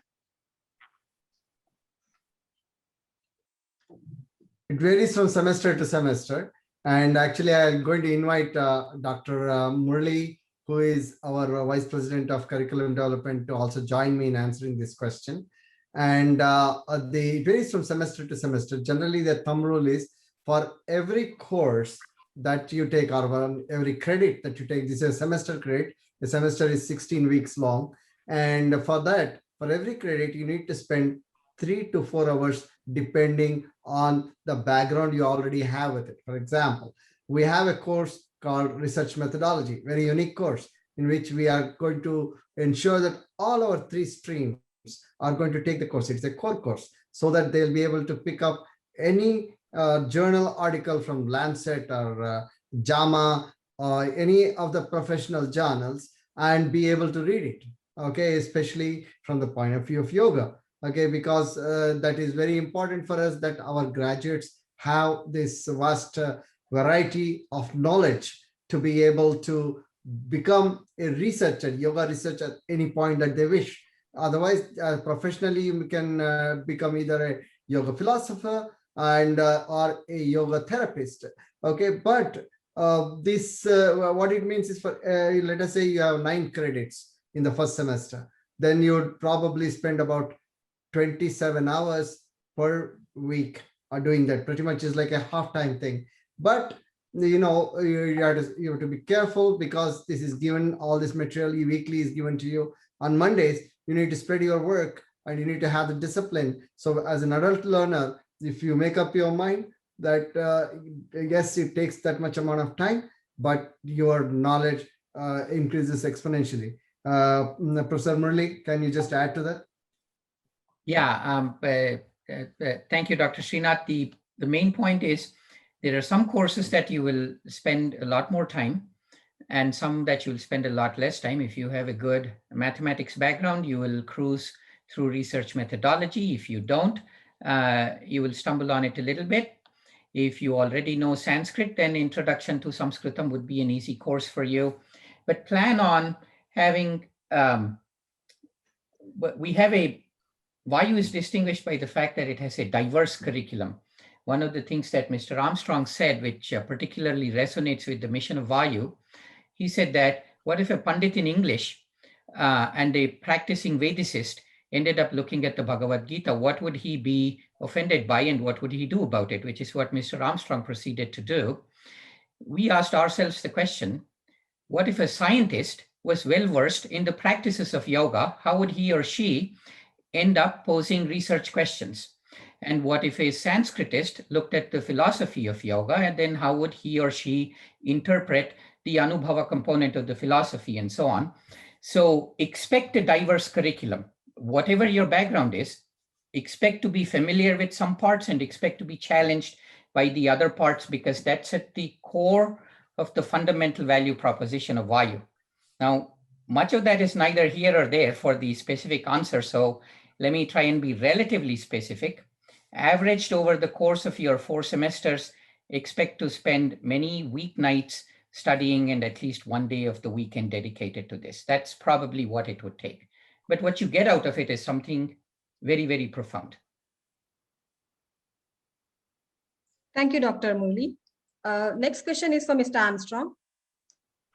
It varies from semester to semester. And actually, I'm going to invite Dr. Murali, who is our Vice President of Curriculum Development, to also join me in answering this question. And it varies from semester to semester. Generally, the thumb rule is for every course, that you take, or every credit that you take, this is a semester credit. The semester is 16 weeks long. And for that, for every credit, you need to spend 3 to 4 hours, depending on the background you already have with it. For example, we have a course called Research Methodology, very unique course, in which we are going to ensure that all our 3 streams are going to take the course. It's a core course, so that they'll be able to pick up any journal article from Lancet or JAMA or any of the professional journals and be able to read it. Okay, especially from the point of view of yoga. Okay, because that is very important for us, that our graduates have this vast variety of knowledge to be able to become a researcher, yoga researcher at any point that they wish. Otherwise, professionally, you can become either a yoga philosopher and or a yoga therapist. Okay, but this what it means is, for let us say you have 9 credits in the first semester, then you would probably spend about 27 hours per week are doing that. Pretty much is like a half-time thing. But you have to be careful, because this is given, all this material weekly is given to you. On Mondays, you need to spread your work and you need to have the discipline. So as an adult learner, if you make up your mind that yes, it takes that much amount of time, but your knowledge increases exponentially. Professor Murli, can you just add to that? Yeah, thank you, Dr. Srinath. The main point is, there are some courses that you will spend a lot more time, and some that you'll spend a lot less time. If you have a good mathematics background, you will cruise through research methodology. If you don't, you will stumble on it a little bit. If you already know Sanskrit, then Introduction to Sanskritam would be an easy course for you. But plan on having, VaYU is distinguished by the fact that it has a diverse curriculum. One of the things that Mr. Armstrong said, which particularly resonates with the mission of VaYU, he said that, what if a Pandit in English and a practicing Vedicist ended up looking at the Bhagavad Gita? What would he be offended by, and what would he do about it? Which is what Mr. Armstrong proceeded to do. We asked ourselves the question, what if a scientist was well-versed in the practices of yoga? How would he or she end up posing research questions? And what if a Sanskritist looked at the philosophy of yoga, and then how would he or she interpret the Anubhava component of the philosophy, and so on? So expect a diverse curriculum. Whatever your background is, expect to be familiar with some parts and expect to be challenged by the other parts, because that's at the core of the fundamental value proposition of VaYU. Now, much of that is neither here or there for the specific answer, so let me try and be relatively specific. Averaged over the course of your 4 semesters, expect to spend many weeknights studying and at least 1 day of the weekend dedicated to this. That's probably what it would take. But what you get out of it is something very, very profound. Thank you, Dr. Murli. Next question is from Mr. Armstrong.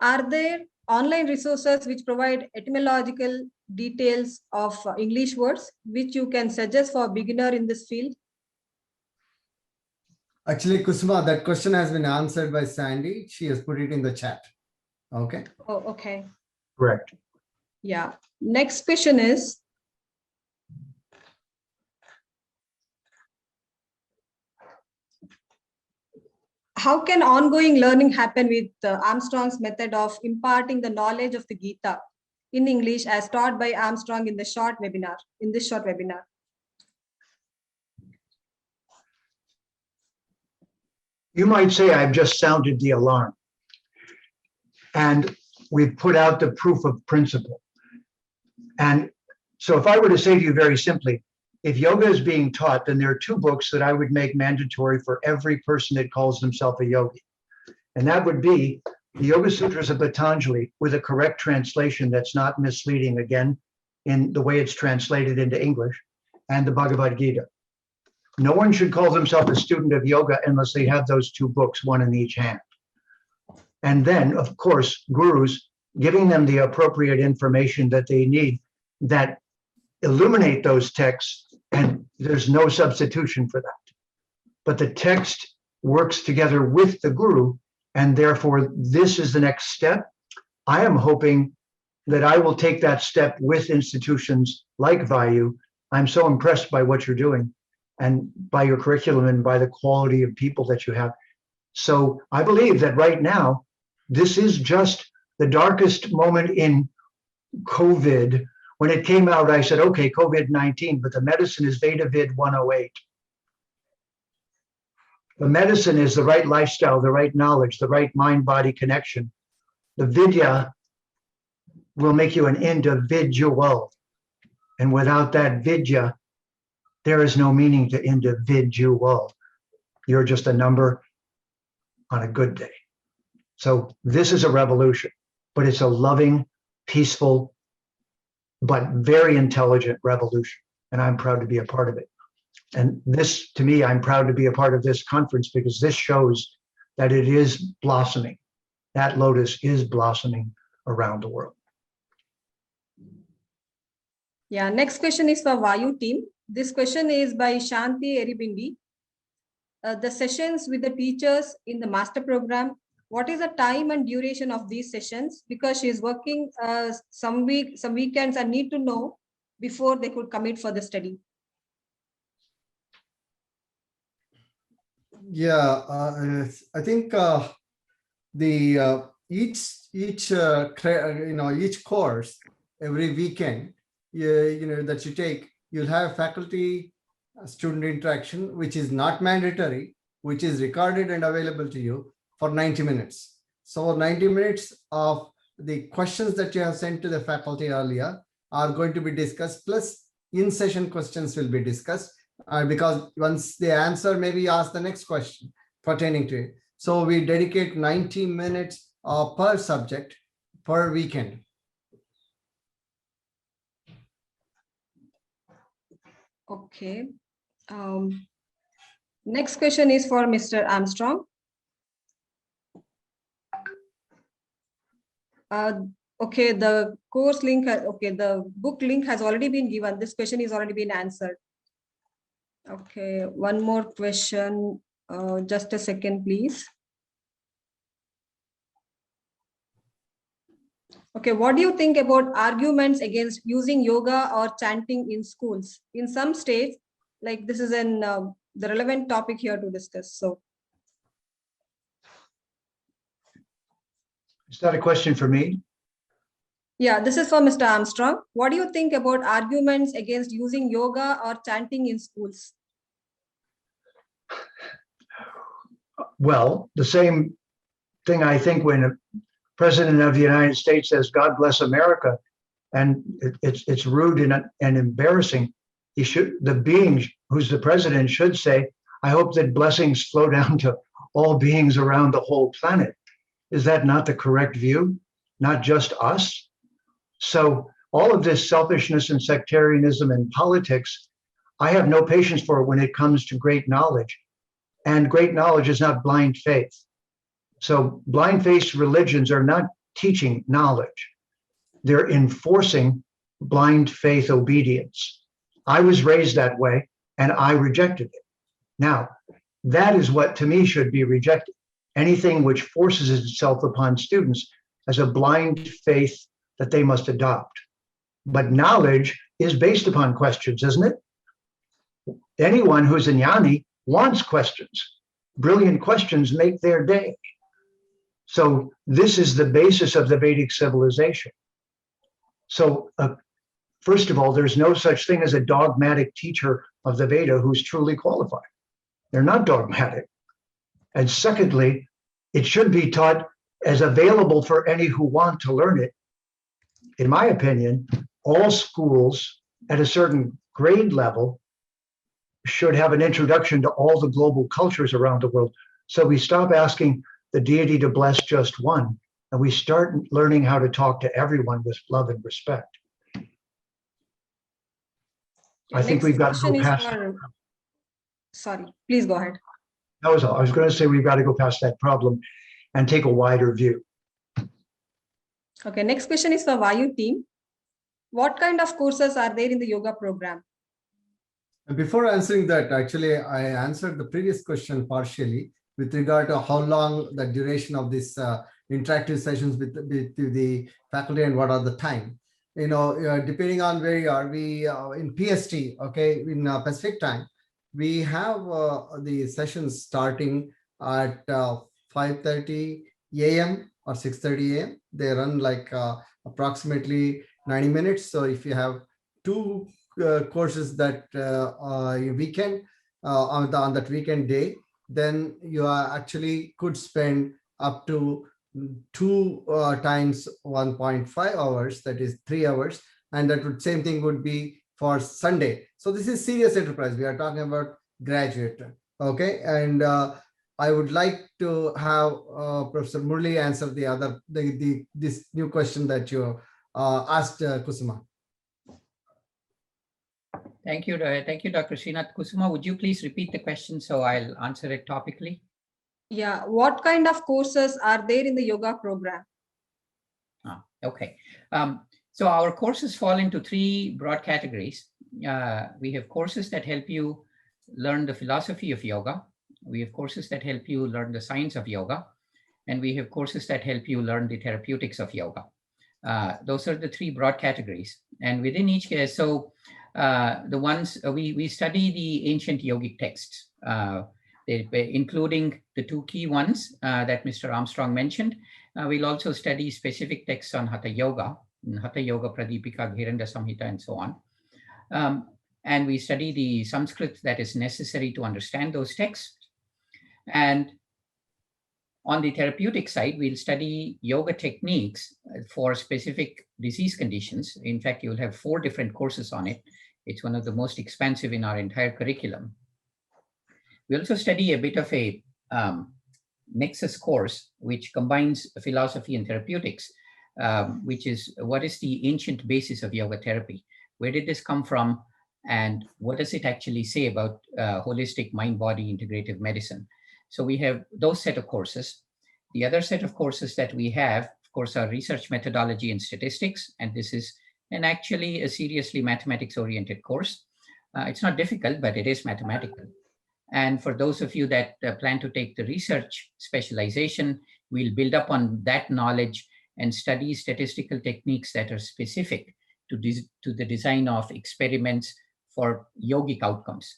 Are there online resources which provide etymological details of English words, which you can suggest for a beginner in this field? Actually, Kusuma, that question has been answered by Sandy. She has put it in the chat. Okay. Oh, okay. Correct. Yeah. Next question is, how can ongoing learning happen with Armstrong's method of imparting the knowledge of the Gita in English as taught by Armstrong in this short webinar? You might say I've just sounded the alarm. And we've put out the proof of principle. And so if I were to say to you very simply, if yoga is being taught, then there are 2 books that I would make mandatory for every person that calls himself a yogi. And that would be the Yoga Sutras of Patanjali with a correct translation that's not misleading, again, in the way it's translated into English, and the Bhagavad Gita. No one should call themselves a student of yoga unless they have those 2 books, one in each hand. And then, of course, gurus giving them the appropriate information that they need that illuminate those texts, and there's no substitution for that. But the text works together with the guru, And therefore, this is the next step. I am hoping that I will take that step with institutions like VaYU. I'm so impressed by what you're doing and by your curriculum and by the quality of people that you have. So I believe that right now, this is just the darkest moment in COVID. When it came out, I said, okay, COVID-19, but the medicine is Vedavid 108. The medicine is the right lifestyle, the right knowledge, the right mind-body connection. The vidya will make you an individual. And without that vidya, there is no meaning to individual. You're just a number on a good day. So this is a revolution, but it's a loving, peaceful, but very intelligent revolution. And I'm proud to be a part of it. And this, to me, I'm proud to be a part of this conference because this shows that it is blossoming. That lotus is blossoming around the world. Yeah, next question is for VaYU team. This question is by Shanti Eribindi. The sessions with the teachers in the master program, what is the time and duration of these sessions? Because she is working some weekends and need to know before they could commit for the study. Yeah, I think each course every weekend that you take, you'll have faculty student interaction, which is not mandatory, which is recorded and available to you for 90 minutes. So 90 minutes of the questions that you have sent to the faculty earlier are going to be discussed, plus in-session questions will be discussed, because once they answer, maybe ask the next question pertaining to it. So we dedicate 90 minutes per subject per weekend. Okay. Next question is for Mr. Armstrong. Okay, the course link, the book link has already been given. This question is already been answered. Okay, one more question. Just a second, please. Okay, what do you think about arguments against using yoga or chanting in schools? In some states, like this is the relevant topic here to discuss. So, is that a question for me? Yeah, this is for Mr. Armstrong. What do you think about arguments against using yoga or chanting in schools? Well, the same thing I think when a president of the United States says, God bless America, and it's rude and embarrassing. The being who's the president should say, I hope that blessings flow down to all beings around the whole planet. Is that not the correct view? Not just us? So all of this selfishness and sectarianism and politics, I have no patience for when it comes to great knowledge. And great knowledge is not blind faith. So blind-faced religions are not teaching knowledge. They're enforcing blind faith obedience. I was raised that way and I rejected it. Now, that is what to me should be rejected. Anything which forces itself upon students as a blind faith that they must adopt. But knowledge is based upon questions, isn't it? Anyone who's a jnani wants questions. Brilliant questions make their day. So this is the basis of the Vedic civilization. So first of all, there's no such thing as a dogmatic teacher of the Veda who's truly qualified. They're not dogmatic. And secondly, it should be taught as available for any who want to learn it. In my opinion, all schools at a certain grade level should have an introduction to all the global cultures around the world. So we stop asking the deity to bless just one, and we start learning how to talk to everyone with love and respect. I think we've got to go past. Sorry, please go ahead. That was all. I was going to say we've got to go past that problem and take a wider view. Okay, next question is for VaYU team. What kind of courses are there in the yoga program? And before answering that, actually, I answered the previous question partially. with regard to how long the duration of this interactive sessions with the faculty and what are the time. Depending on where you are, we in PST, okay, in Pacific time, we have the sessions starting at 5:30 a.m. or 6:30 a.m. They run like approximately 90 minutes. So if you have two courses that weekend on that weekend day, then you actually could spend up to 2 times 1.5 hours, that is 3 hours, and that would same thing would be for Sunday. So this is serious enterprise. We are talking about graduate, okay? And I would like to have Professor Murli answer this new question that you asked Kusuma. Thank you, Dr. Srinath. Kusuma, would you please repeat the question so I'll answer it topically? Yeah, what kind of courses are there in the yoga program? Okay. So our courses fall into three broad categories. We have courses that help you learn the philosophy of yoga. We have courses that help you learn the science of yoga. And we have courses that help you learn the therapeutics of yoga. Those are the three broad categories. And within each case, so the ones we study the ancient yogic texts, including the two key ones that Mr. Armstrong mentioned. We'll also study specific texts on Hatha Yoga, Pradipika, Ghiranda Samhita, and so on. And we study the Sanskrit that is necessary to understand those texts. And on the therapeutic side, we'll study yoga techniques for specific disease conditions. In fact, you'll have 4 different courses on it. It's one of the most expansive in our entire curriculum. We also study a bit of a nexus course, which combines philosophy and therapeutics, which is what is the ancient basis of yoga therapy? Where did this come from? And what does it actually say about holistic mind-body integrative medicine? So we have those set of courses. The other set of courses that we have, of course, are research methodology and statistics. And this is actually a seriously mathematics-oriented course. It's not difficult, but it is mathematical. And for those of you that plan to take the research specialization, we'll build up on that knowledge and study statistical techniques that are specific to the design of experiments for yogic outcomes.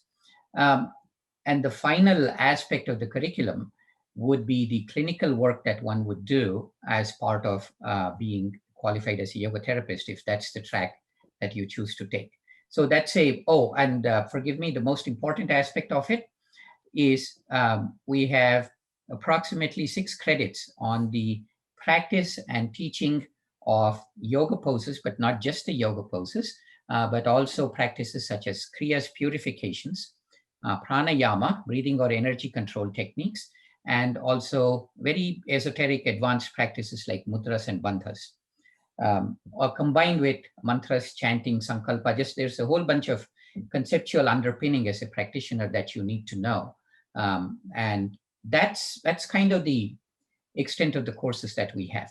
And the final aspect of the curriculum would be the clinical work that one would do as part of being qualified as a yoga therapist, if that's the track that you choose to take. So that's forgive me, the most important aspect of it is we have approximately 6 credits on the practice and teaching of yoga poses, but not just the yoga poses, but also practices such as kriyas, purifications, pranayama, breathing or energy control techniques, and also very esoteric advanced practices like mudras and bandhas, or combined with mantras, chanting, sankalpa. Just there's a whole bunch of conceptual underpinning as a practitioner that you need to know. And that's kind of the extent of the courses that we have.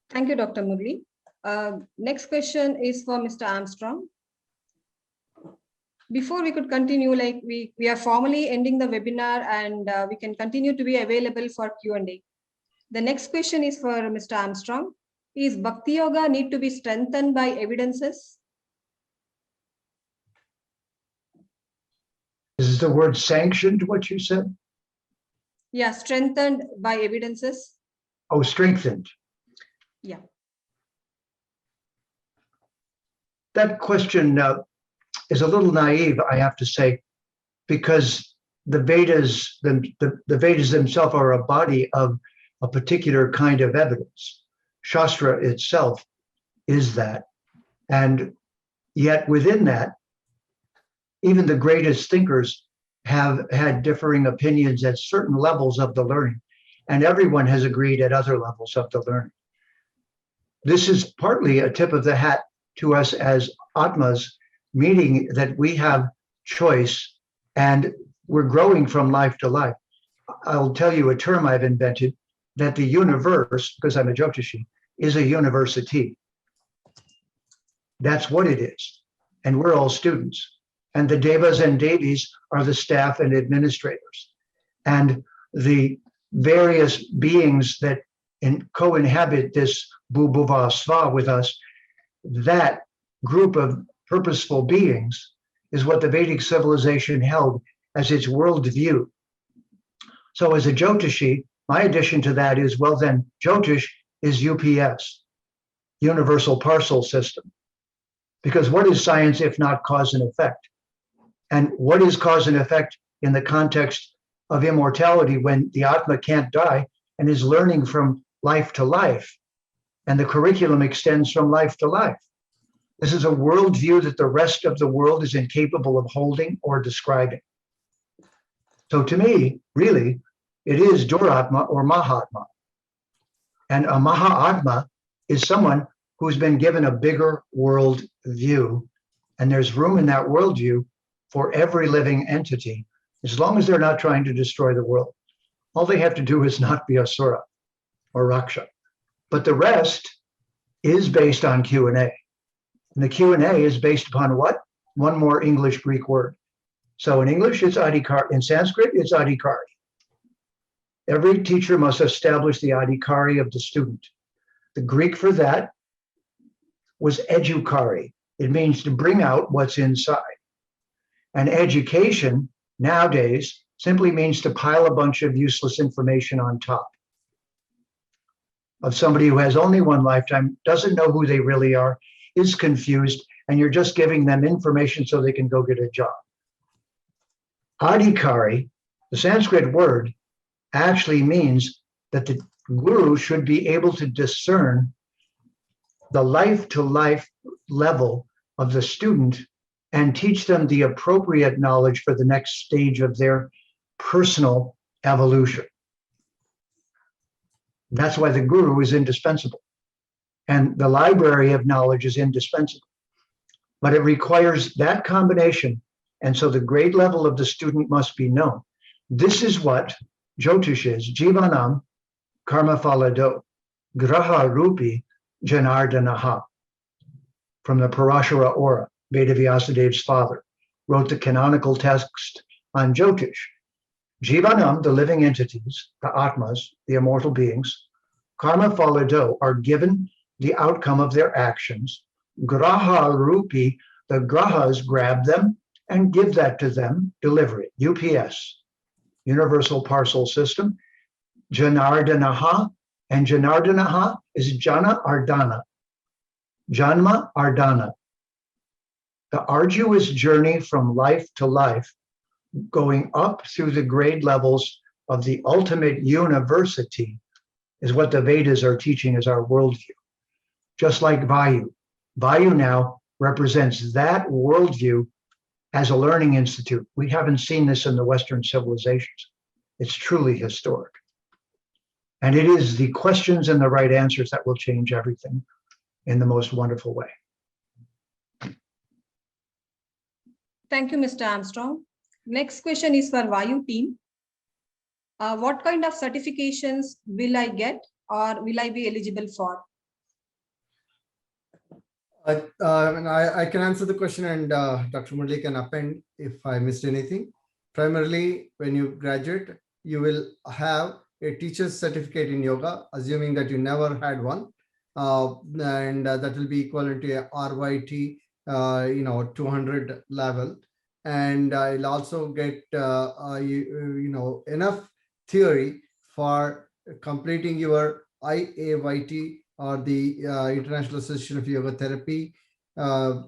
Thank you, Dr. Murli. Next question is for Mr. Armstrong. Before we could continue, like we are formally ending the webinar, and we can continue to be available for Q&A. The next question is for Mr. Armstrong. Is Bhakti Yoga need to be strengthened by evidences? Is the word sanctioned what you said? Yeah, strengthened by evidences. Oh, strengthened. Yeah. That question is a little naive, I have to say, because the Vedas, the Vedas themselves are a body of a particular kind of evidence. Shastra itself is that. And yet within that, even the greatest thinkers have had differing opinions at certain levels of the learning, and everyone has agreed at other levels of the learning. This is partly a tip of the hat to us as Atmas, meaning that we have choice and we're growing from life to life. I'll tell you a term I've invented, that the universe, because I'm a Jyotishi, is a university. That's what it is. And we're all students. And the devas and devis are the staff and administrators. And the various beings that co-inhabit this bhubhuva sva with us, that group of purposeful beings is what the Vedic civilization held as its worldview. So as a Jyotishi, my addition to that is, well then, Jyotish is UPS, Universal Parcel System. Because what is science if not cause and effect? And what is cause and effect in the context of immortality when the Atma can't die and is learning from life to life? And the curriculum extends from life to life. This is a worldview that the rest of the world is incapable of holding or describing. So to me, really, it is Duratma or Mahatma. And a Mahatma is someone who's been given a bigger world view. And there's room in that worldview for every living entity, as long as they're not trying to destroy the world. All they have to do is not be Asura or Raksha. But the rest is based on Q&A. And the Q&A is based upon what? One more English Greek word. So in English, it's adhikari. In Sanskrit, it's adhikari. Every teacher must establish the adhikari of the student. The Greek for that was edukari. It means to bring out what's inside. And education nowadays simply means to pile a bunch of useless information on top of somebody who has only one lifetime, doesn't know who they really are, is confused, and you're just giving them information so they can go get a job. Adhikari, the Sanskrit word, actually means that the guru should be able to discern the life-to-life level of the student and teach them the appropriate knowledge for the next stage of their personal evolution. That's why the guru is indispensable. And the library of knowledge is indispensable. But it requires that combination. And so the grade level of the student must be known. This is what Jyotish is. Jivanam karma phalado graha rupi janardanaha. From the Parashara Aura, Vedavyasadev's father, wrote the canonical text on Jyotish. Jivanam, the living entities, the Atmas, the immortal beings, karma phalado are given the outcome of their actions. Graha rupi, the grahas grab them and give that to them, deliver it. UPS, Universal Parcel System. Janardanaha, and Janardanaha is Jana Ardana. Janma Ardana. The arduous journey from life to life, going up through the grade levels of the ultimate university, is what the Vedas are teaching as our worldview. Just like VaYU. VaYU now represents that worldview as a learning institute. We haven't seen this in the Western civilizations. It's truly historic. And it is the questions and the right answers that will change everything in the most wonderful way. Thank you, Mr. Armstrong. Next question is for VaYU team. What kind of certifications will I get or will I be eligible for? I can answer the question, and Dr. Murli can append if I missed anything. Primarily, when you graduate, you will have a teacher's certificate in yoga, assuming that you never had one, and that will be equivalent to a RYT, 200 level. And I'll also get enough theory for completing your IAYT, or the International Association of Yoga Therapy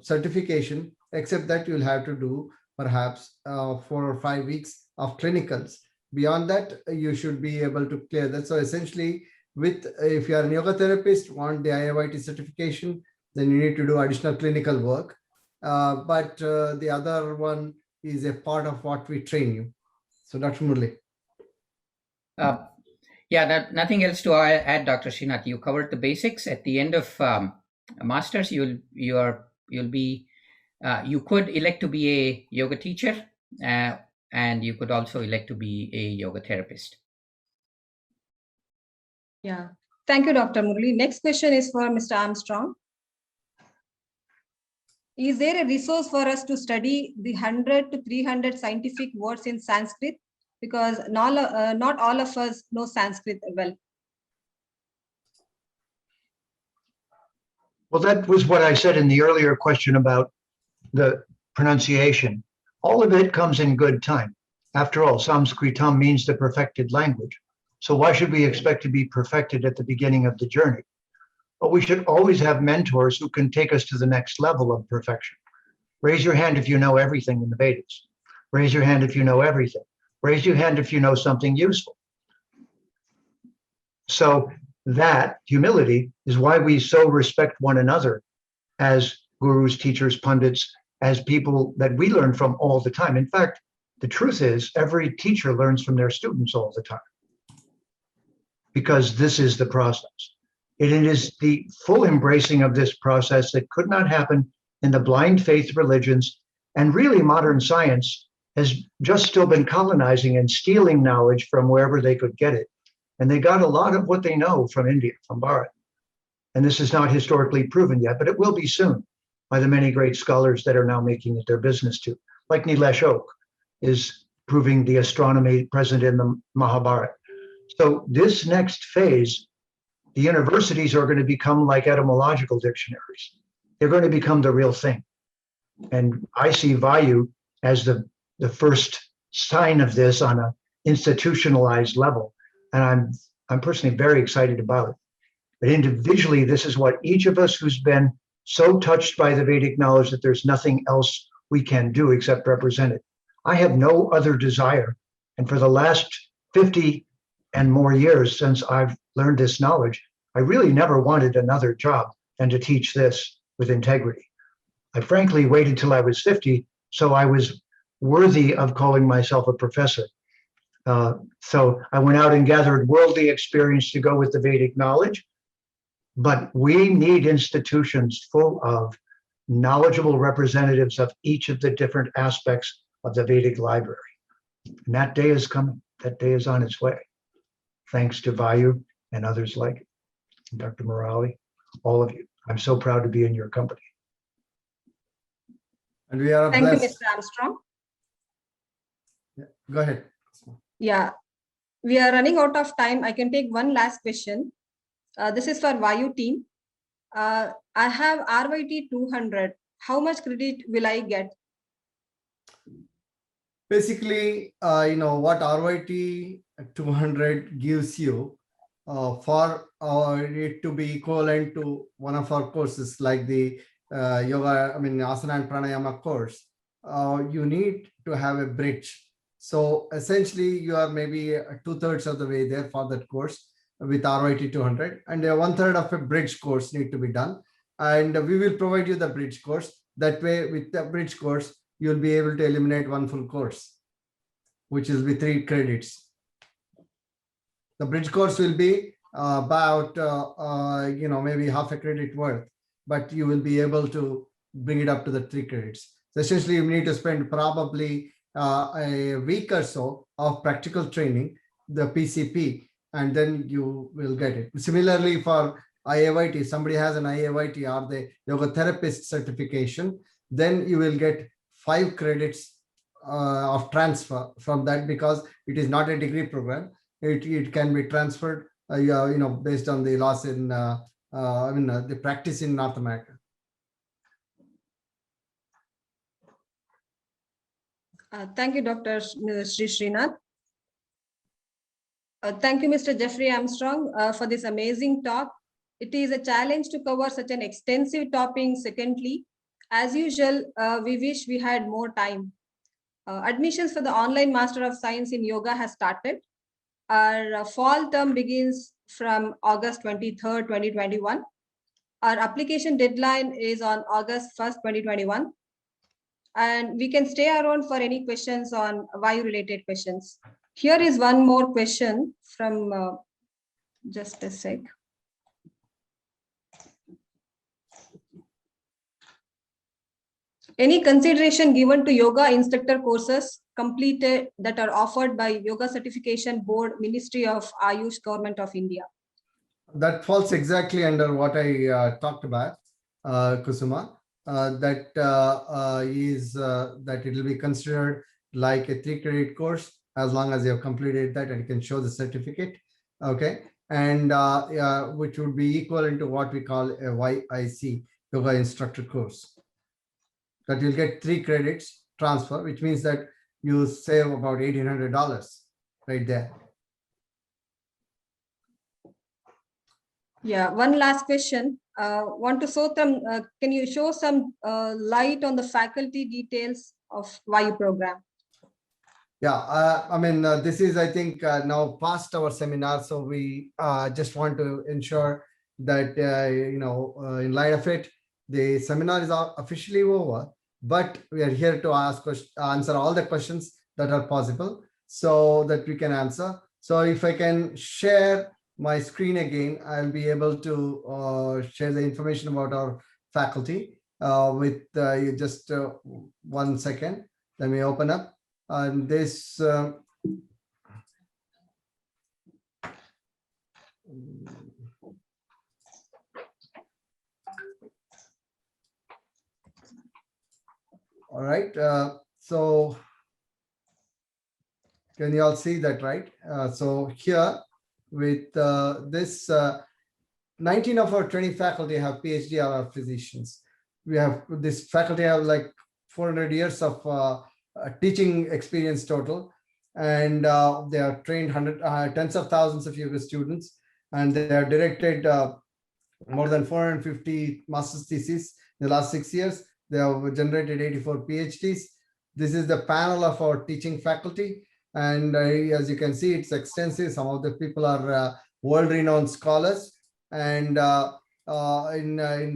certification, except that you'll have to do perhaps 4 or 5 weeks of clinicals. Beyond that, you should be able to clear that. So essentially, if you are a yoga therapist, want the IAYT certification, then you need to do additional clinical work. But the other one is a part of what we train you. So Dr. Murli. Yeah, nothing else to add, Dr. Srinath. You covered the basics. At the end of masters, you could elect to be a yoga teacher, and you could also elect to be a yoga therapist. Yeah, thank you, Dr. Murli. Next question is for Mr. Armstrong. Is there a resource for us to study the 100 to 300 scientific words in Sanskrit? Because not all of us know Sanskrit well. Well, that was what I said in the earlier question about the pronunciation. All of it comes in good time. After all, Sanskritam means the perfected language. So why should we expect to be perfected at the beginning of the journey? But we should always have mentors who can take us to the next level of perfection. Raise your hand if you know everything in the Vedas. Raise your hand if you know everything. Raise your hand if you know something useful. So that humility is why we so respect one another as gurus, teachers, pundits, as people that we learn from all the time. In fact, the truth is every teacher learns from their students all the time, because this is the process. It is the full embracing of this process that could not happen in the blind faith religions, and really modern science has just still been colonizing and stealing knowledge from wherever they could get it. And they got a lot of what they know from India, from Bharat. And this is not historically proven yet, but it will be soon by the many great scholars that are now making it their business to. Like Nilesh Oak is proving the astronomy present in the Mahabharata. So this next phase, the universities are going to become like etymological dictionaries. They're going to become the real thing. And I see VaYU as the first sign of this on an institutionalized level. And I'm personally very excited about it. But individually, this is what each of us who's been so touched by the Vedic knowledge that there's nothing else we can do except represent it. I have no other desire. And for the last 50 and more years since I've learned this knowledge, I really never wanted another job than to teach this with integrity. I frankly waited till I was 50, so I was worthy of calling myself a professor. So I went out and gathered worldly experience to go with the Vedic knowledge. But we need institutions full of knowledgeable representatives of each of the different aspects of the Vedic library. And that day is coming. That day is on its way. Thanks to VaYU and others like it. And Dr. Murali, all of you. I'm so proud to be in your company. And we are Thank you, blessed. Mr. Armstrong. Yeah, go ahead. Yeah, we are running out of time. I can take one last question. This is for VaYU team. I have RYT 200. How much credit will I get? Basically, what RYT 200 gives you for it to be equivalent to one of our courses like the asana and pranayama course, you need to have a bridge. So essentially, you are maybe 2/3 of the way there for that course with RYT 200, and 1/3 of a bridge course need to be done. And we will provide you the bridge course. That way, with the bridge course, you'll be able to eliminate one full course, which is with 3 credits. The bridge course will be about, maybe half a credit worth, but you will be able to bring it up to the 3 credits. So essentially, you need to spend probably a week or so of practical training, the PCP, and then you will get it. Similarly, for IAYT, somebody has an IAYT or the yoga therapist certification, then you will get 5 credits of transfer from that, because it is not a degree program. It can be transferred, based on the laws in, the practice in North America. Thank you, Dr. Sri Srinath. Thank you, Mr. Jeffrey Armstrong, for this amazing talk. It is a challenge to cover such an extensive topic. Secondly, as usual, we wish we had more time. Admissions for the online Master of Science in Yoga has started. Our fall term begins from August 23rd, 2021. Our application deadline is on August 1st, 2021. And we can stay around for any questions on VaYU related questions. Here is one more question from, just a sec. Any consideration given to yoga instructor courses completed that are offered by Yoga Certification Board, Ministry of Ayush, Government of India? That falls exactly under what I talked about, Kusuma. that it will be considered like a 3-credit course as long as you have completed that and you can show the certificate. Okay, and which would be equivalent to what we call a YIC, yoga instructor course. That you'll get 3 credits transfer, which means that you save about $1,800 right there. Yeah, one last question. Want to show them, can you show some light on the faculty details of VaYU program? Yeah, I mean, this is, I think, now past our seminar. So we just want to ensure that, in light of it, the seminar is officially over, but we are here to answer all the questions that are possible so that we can answer. So if I can share my screen again, I'll be able to share the information about our faculty with you. Just 1 second. Let me open up. And this all right, so can you all see that, right? So here with this 19 of our 20 faculty have PhD or are physicians. We have this faculty have like 400 years of teaching experience total, and they have trained tens of thousands of yoga students, and they have directed more than 450 master's theses in the last 6 years. They have generated 84 PhDs. This is the panel of our teaching faculty, and as you can see, it's extensive. Some of the people are world-renowned scholars, and in the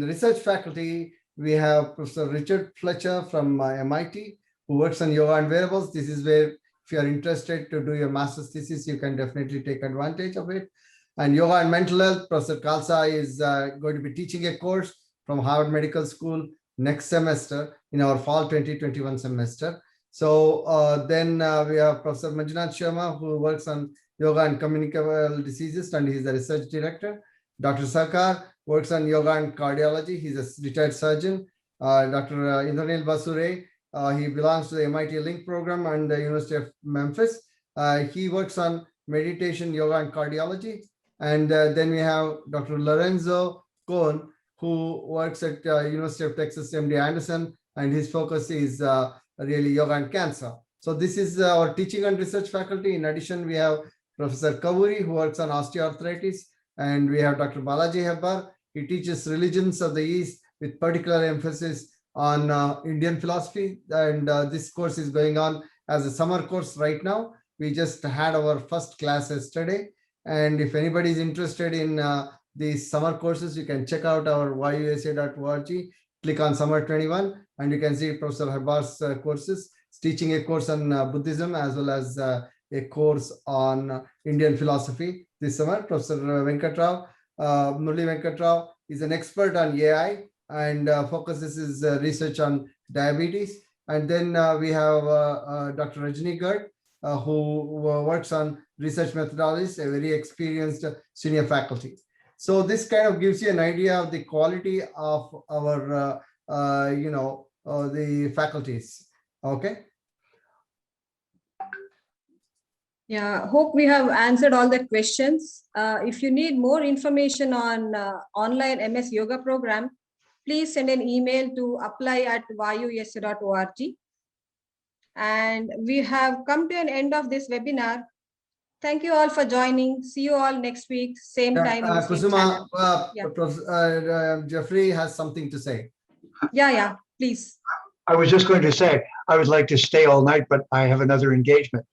research faculty, we have Professor Richard Fletcher from MIT, who works on yoga and wearables. This is where, if you are interested to do your master's thesis, you can definitely take advantage of it. And yoga and mental health, Professor Khalsa is going to be teaching a course from Harvard Medical School next semester in our fall 2021 semester. So then we have Professor Manjunath Sharma, who works on yoga and communicable diseases, and he's the research director. Dr. Sarkar works on yoga and cardiology. He's a retired surgeon. Dr. Indranil Basure, he belongs to the MIT Link program and the University of Memphis. He works on meditation, yoga, and cardiology. And then we have Dr. Lorenzo Cohn, who works at University of Texas MD Anderson, and his focus is really yoga and cancer. So this is our teaching and research faculty. In addition, we have Professor Kavuri, who works on osteoarthritis, and we have Dr. Balaji Hebbar. He teaches religions of the East with particular emphasis on Indian philosophy, and this course is going on as a summer course right now. We just had our first class yesterday, and if anybody is interested in these summer courses, you can check out our vyusa.org, click on summer 21, and you can see Professor Hebbar's courses. He's teaching a course on Buddhism as well as a course on Indian philosophy this summer. Professor Venkatrao, Murli Venkatrao, is an expert on AI and focuses his research on diabetes. And then we have Dr. Rajni Garg, who works on research methodologies, a very experienced senior faculty. So this kind of gives you an idea of the quality of our, the faculties. Okay. Yeah, hope we have answered all the questions. If you need more information on online MS Yoga program, please send an email to apply@vyusa.org. And we have come to an end of this webinar. Thank you all for joining. See you all next week, same time. Kusuma, Jeffrey has something to say. Yeah, please. I was just going to say, I would like to stay all night, but I have another engagement.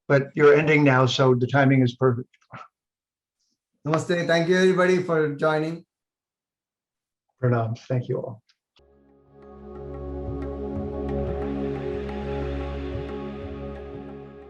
But you're ending now, so the timing is perfect. Namaste. Thank you, everybody, for joining. Pranam. Thank you all.